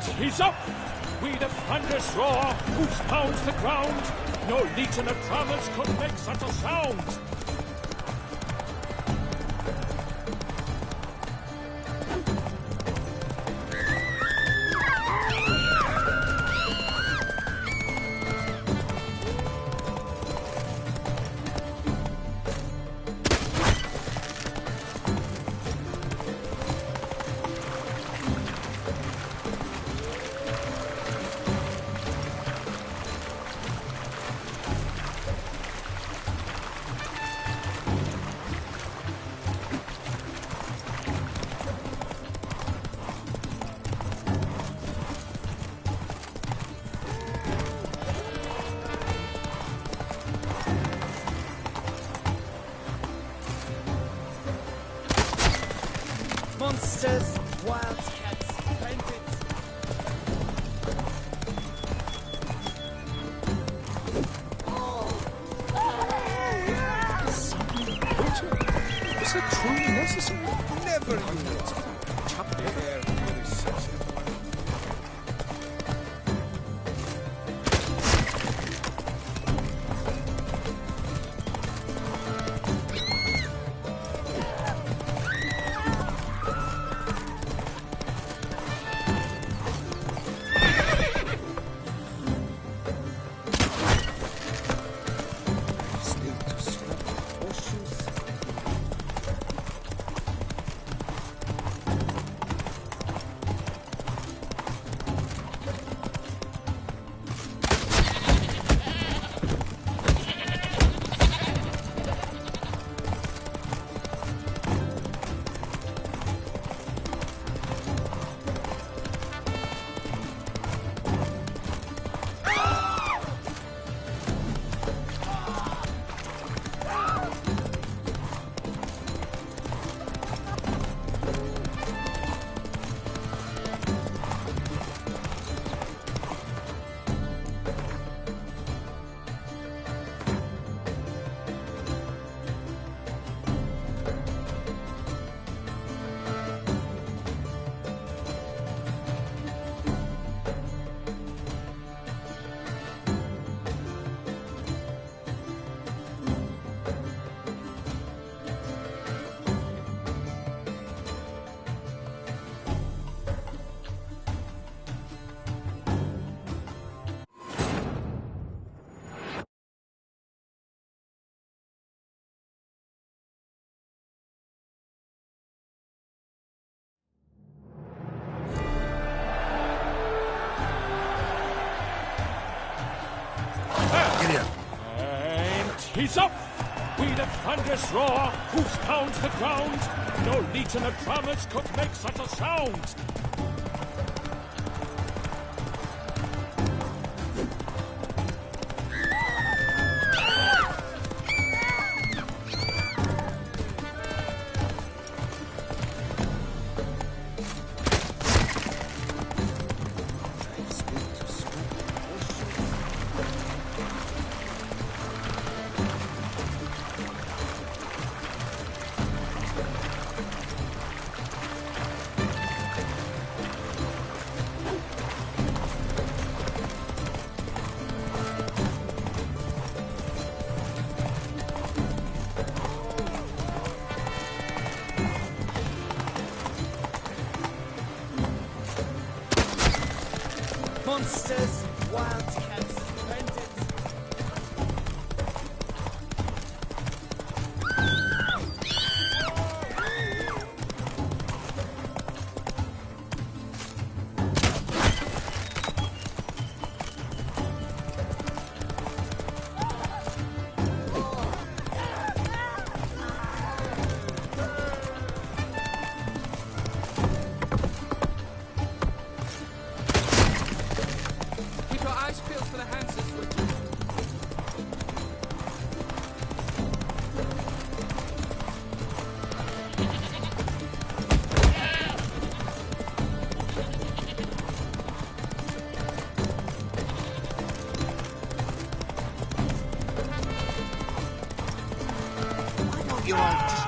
And he's up! With a thunderous roar, whose pounds the ground. No legion of drummers could make such a sound. Monsters, wild cats, bandits. Was that truly necessary? Never knew. Chop the air. And he's up! With a thunderous roar, whose pounds the ground. No legion of drummers could make such a sound. Monsters, wildcats, bandits. Keep your eyes peeled for the Hansons, Richard. You all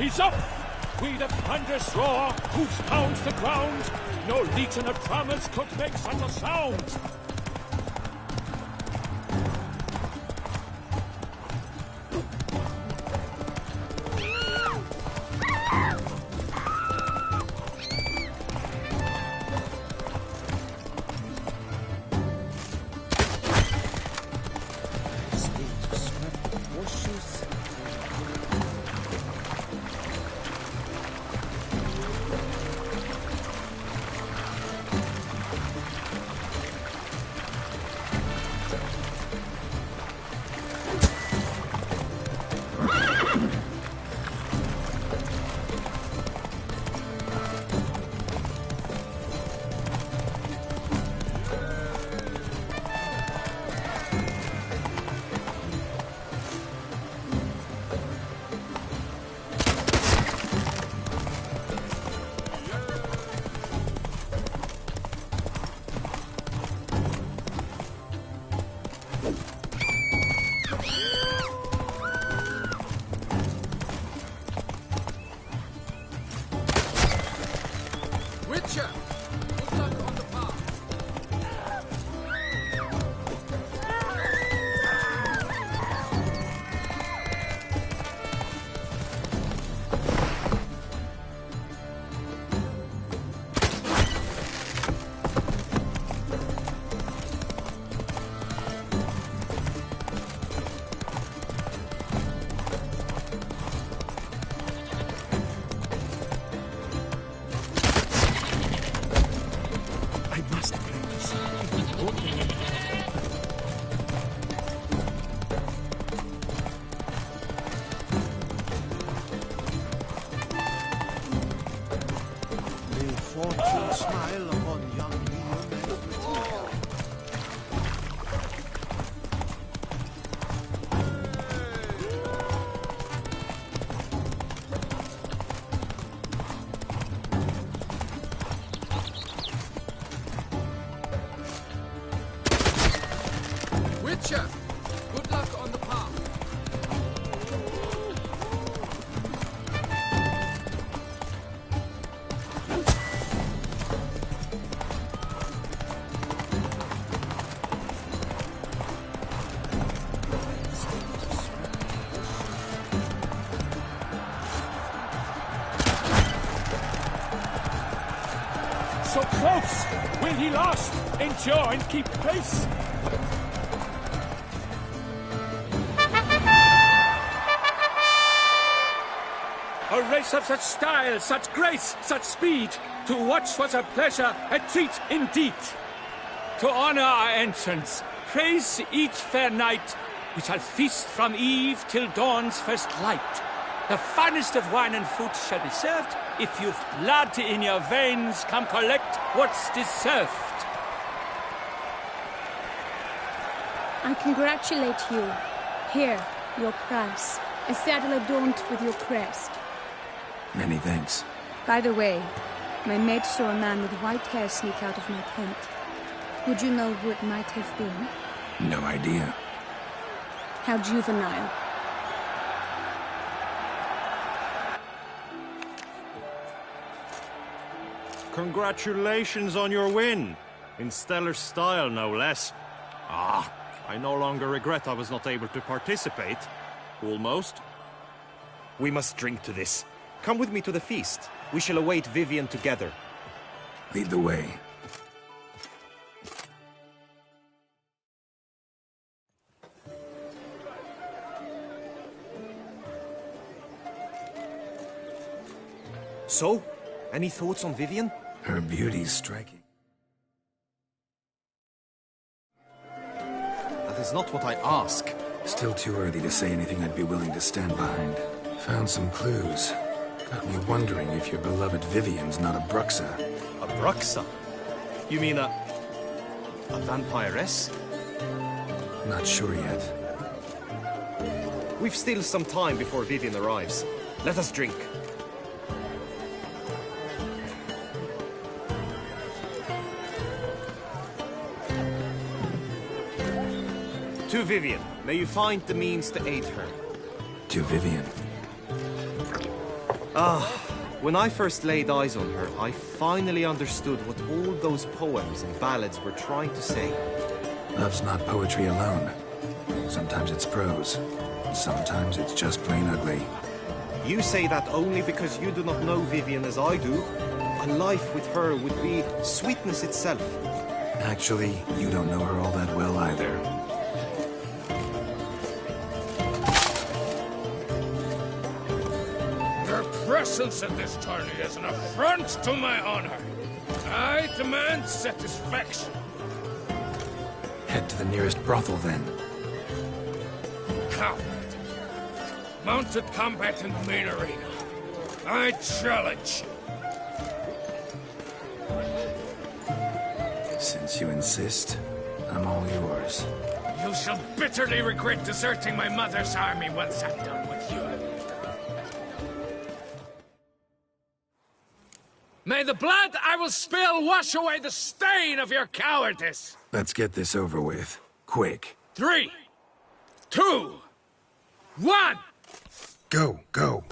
He's up! With a thunderous roar, hoofs pounds the ground. No legion of drummers could make such a sound. Fortune smile upon young Liam and Matilda. Witcher, good luck on the path. So close! Will he last? Endure and keep pace! A race of such style, such grace, such speed, to watch was a pleasure, a treat indeed. To honor our entrance, praise each fair night, we shall feast from eve till dawn's first light. The finest of wine and food shall be served. If you've blood in your veins, come collect what's deserved. I congratulate you. Here, your prize. A saddle adorned with your crest. Many thanks. By the way, my maid saw a man with white hair sneak out of my tent. Would you know who it might have been? No idea. How juvenile. Congratulations on your win. In stellar style, no less. Ah, I no longer regret I was not able to participate. Almost. We must drink to this. Come with me to the feast. We shall await Vivian together. Lead the way. So, any thoughts on Vivian? Her beauty's striking. That is not what I ask. Still too early to say anything I'd be willing to stand behind. Found some clues. Got me wondering if your beloved Vivian's not a Bruxa. A Bruxa? You mean a vampiress? Not sure yet. We've still some time before Vivian arrives. Let us drink. To Vivian, may you find the means to aid her. To Vivian. When I first laid eyes on her, I finally understood what all those poems and ballads were trying to say. Love's not poetry alone. Sometimes it's prose. Sometimes it's just plain ugly. You say that only because you do not know Vivian as I do. A life with her would be sweetness itself. Actually, you don't know her all that well either. Your presence at this tourney is an affront to my honor. I demand satisfaction. Head to the nearest brothel, then. Coward. Mounted combat in the main arena. I challenge you. Since you insist, I'm all yours. You shall bitterly regret deserting my mother's army once I'm done with you. May the blood I will spill wash away the stain of your cowardice! Let's get this over with. Quick. 3, 2, 1! Go, go.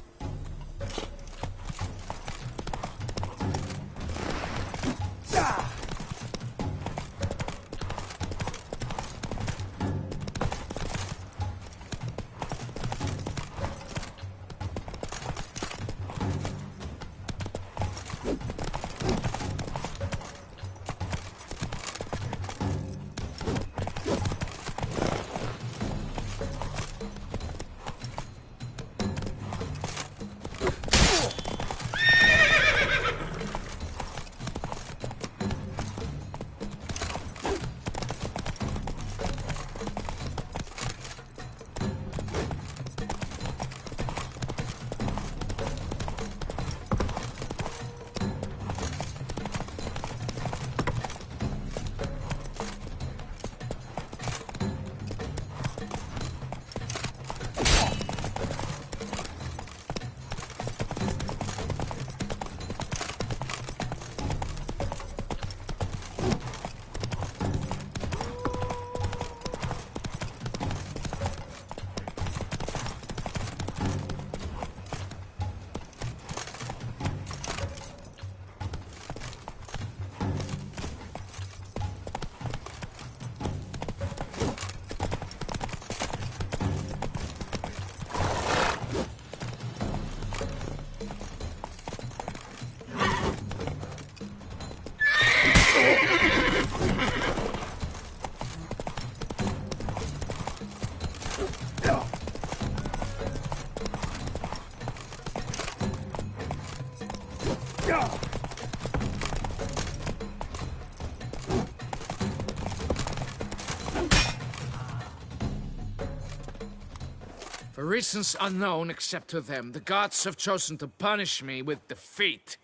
For reasons unknown except to them, the gods have chosen to punish me with defeat.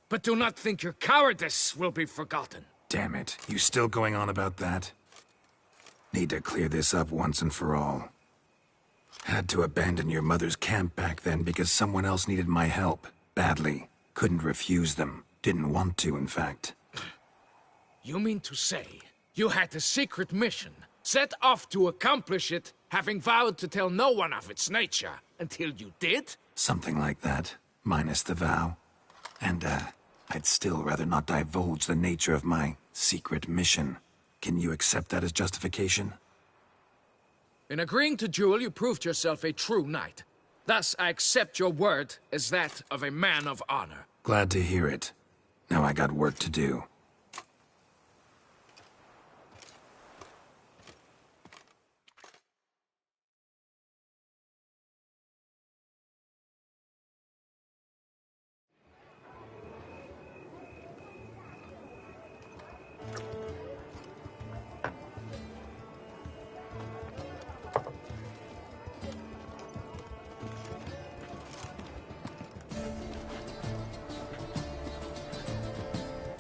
But do not think your cowardice will be forgotten. Damn it. You still going on about that? Need to clear this up once and for all. Had to abandon your mother's camp back then because someone else needed my help. Badly. Couldn't refuse them. Didn't want to, in fact. You mean to say you had a secret mission, set off to accomplish it, having vowed to tell no one of its nature, until you did? Something like that. Minus the vow. And, I'd still rather not divulge the nature of my secret mission. Can you accept that as justification? In agreeing to duel, you proved yourself a true knight. Thus, I accept your word as that of a man of honor. Glad to hear it. Now I got work to do.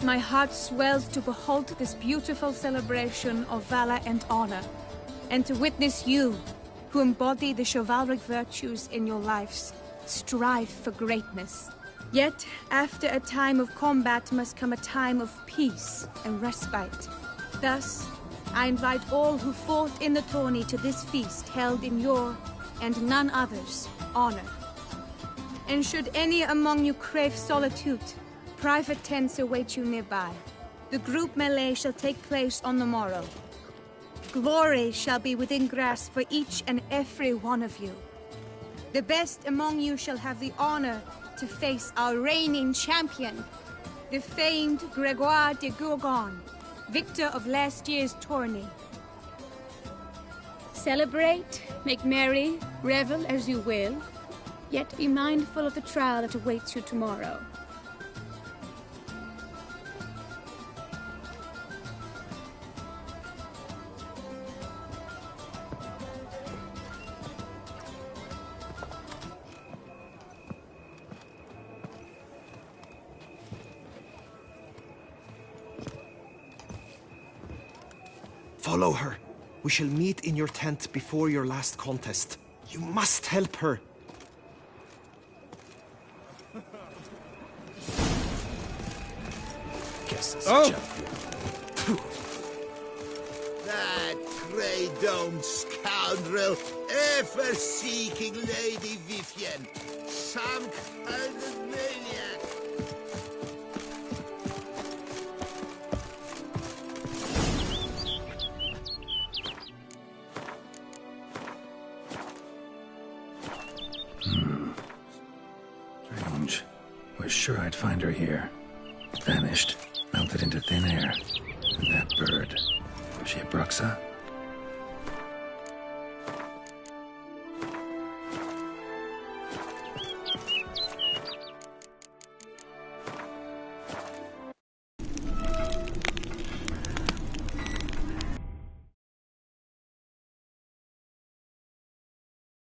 My heart swells to behold this beautiful celebration of valor and honor, and to witness you, who embody the chivalric virtues in your lives, strive for greatness. Yet, after a time of combat must come a time of peace and respite. Thus, I invite all who fought in the tourney to this feast held in your, and none other's, honor. And should any among you crave solitude, private tents await you nearby. The group melee shall take place on the morrow. Glory shall be within grasp for each and every one of you. The best among you shall have the honor to face our reigning champion, the famed Gregoire de Gourgon, victor of last year's tourney. Celebrate, make merry, revel as you will, yet be mindful of the trial that awaits you tomorrow. Follow her. We shall meet in your tent before your last contest. You must help her. Guess that's Oh! That grey domed scoundrel, ever seeking Lady Vivienne. Some kind of maniac. Strange. Was sure I'd find her here. Vanished. Melted into thin air. And that bird. Was she a Bruxa?